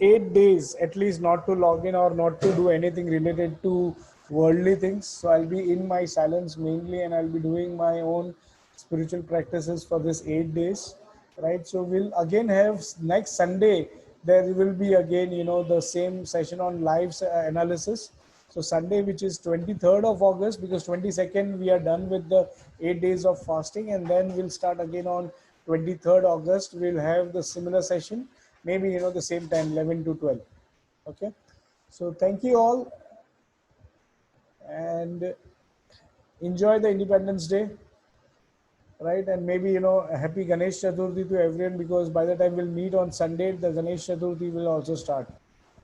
S1: 8 days at least not to log in or not to do anything related to worldly things. So I'll be in my silence mainly, and I'll be doing my own spiritual practices for this 8 days, right? So we'll again have next Sunday, there will be again the same session on live analysis. So Sunday, which is 23rd of August, because 22nd we are done with the 8 days of fasting, and then we'll start again on 23rd August. We'll have the similar session, maybe the same time, 11 to 12. Okay, so thank you all, and enjoy the Independence Day, right? And maybe a happy Ganesh Chaturthi to everyone, because by the time we'll meet on Sunday, the Ganesh Chaturthi will also start,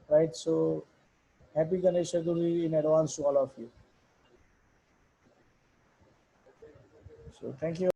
S1: right? So happy Ganesh Chaturthi in advance to all of you. So thank you.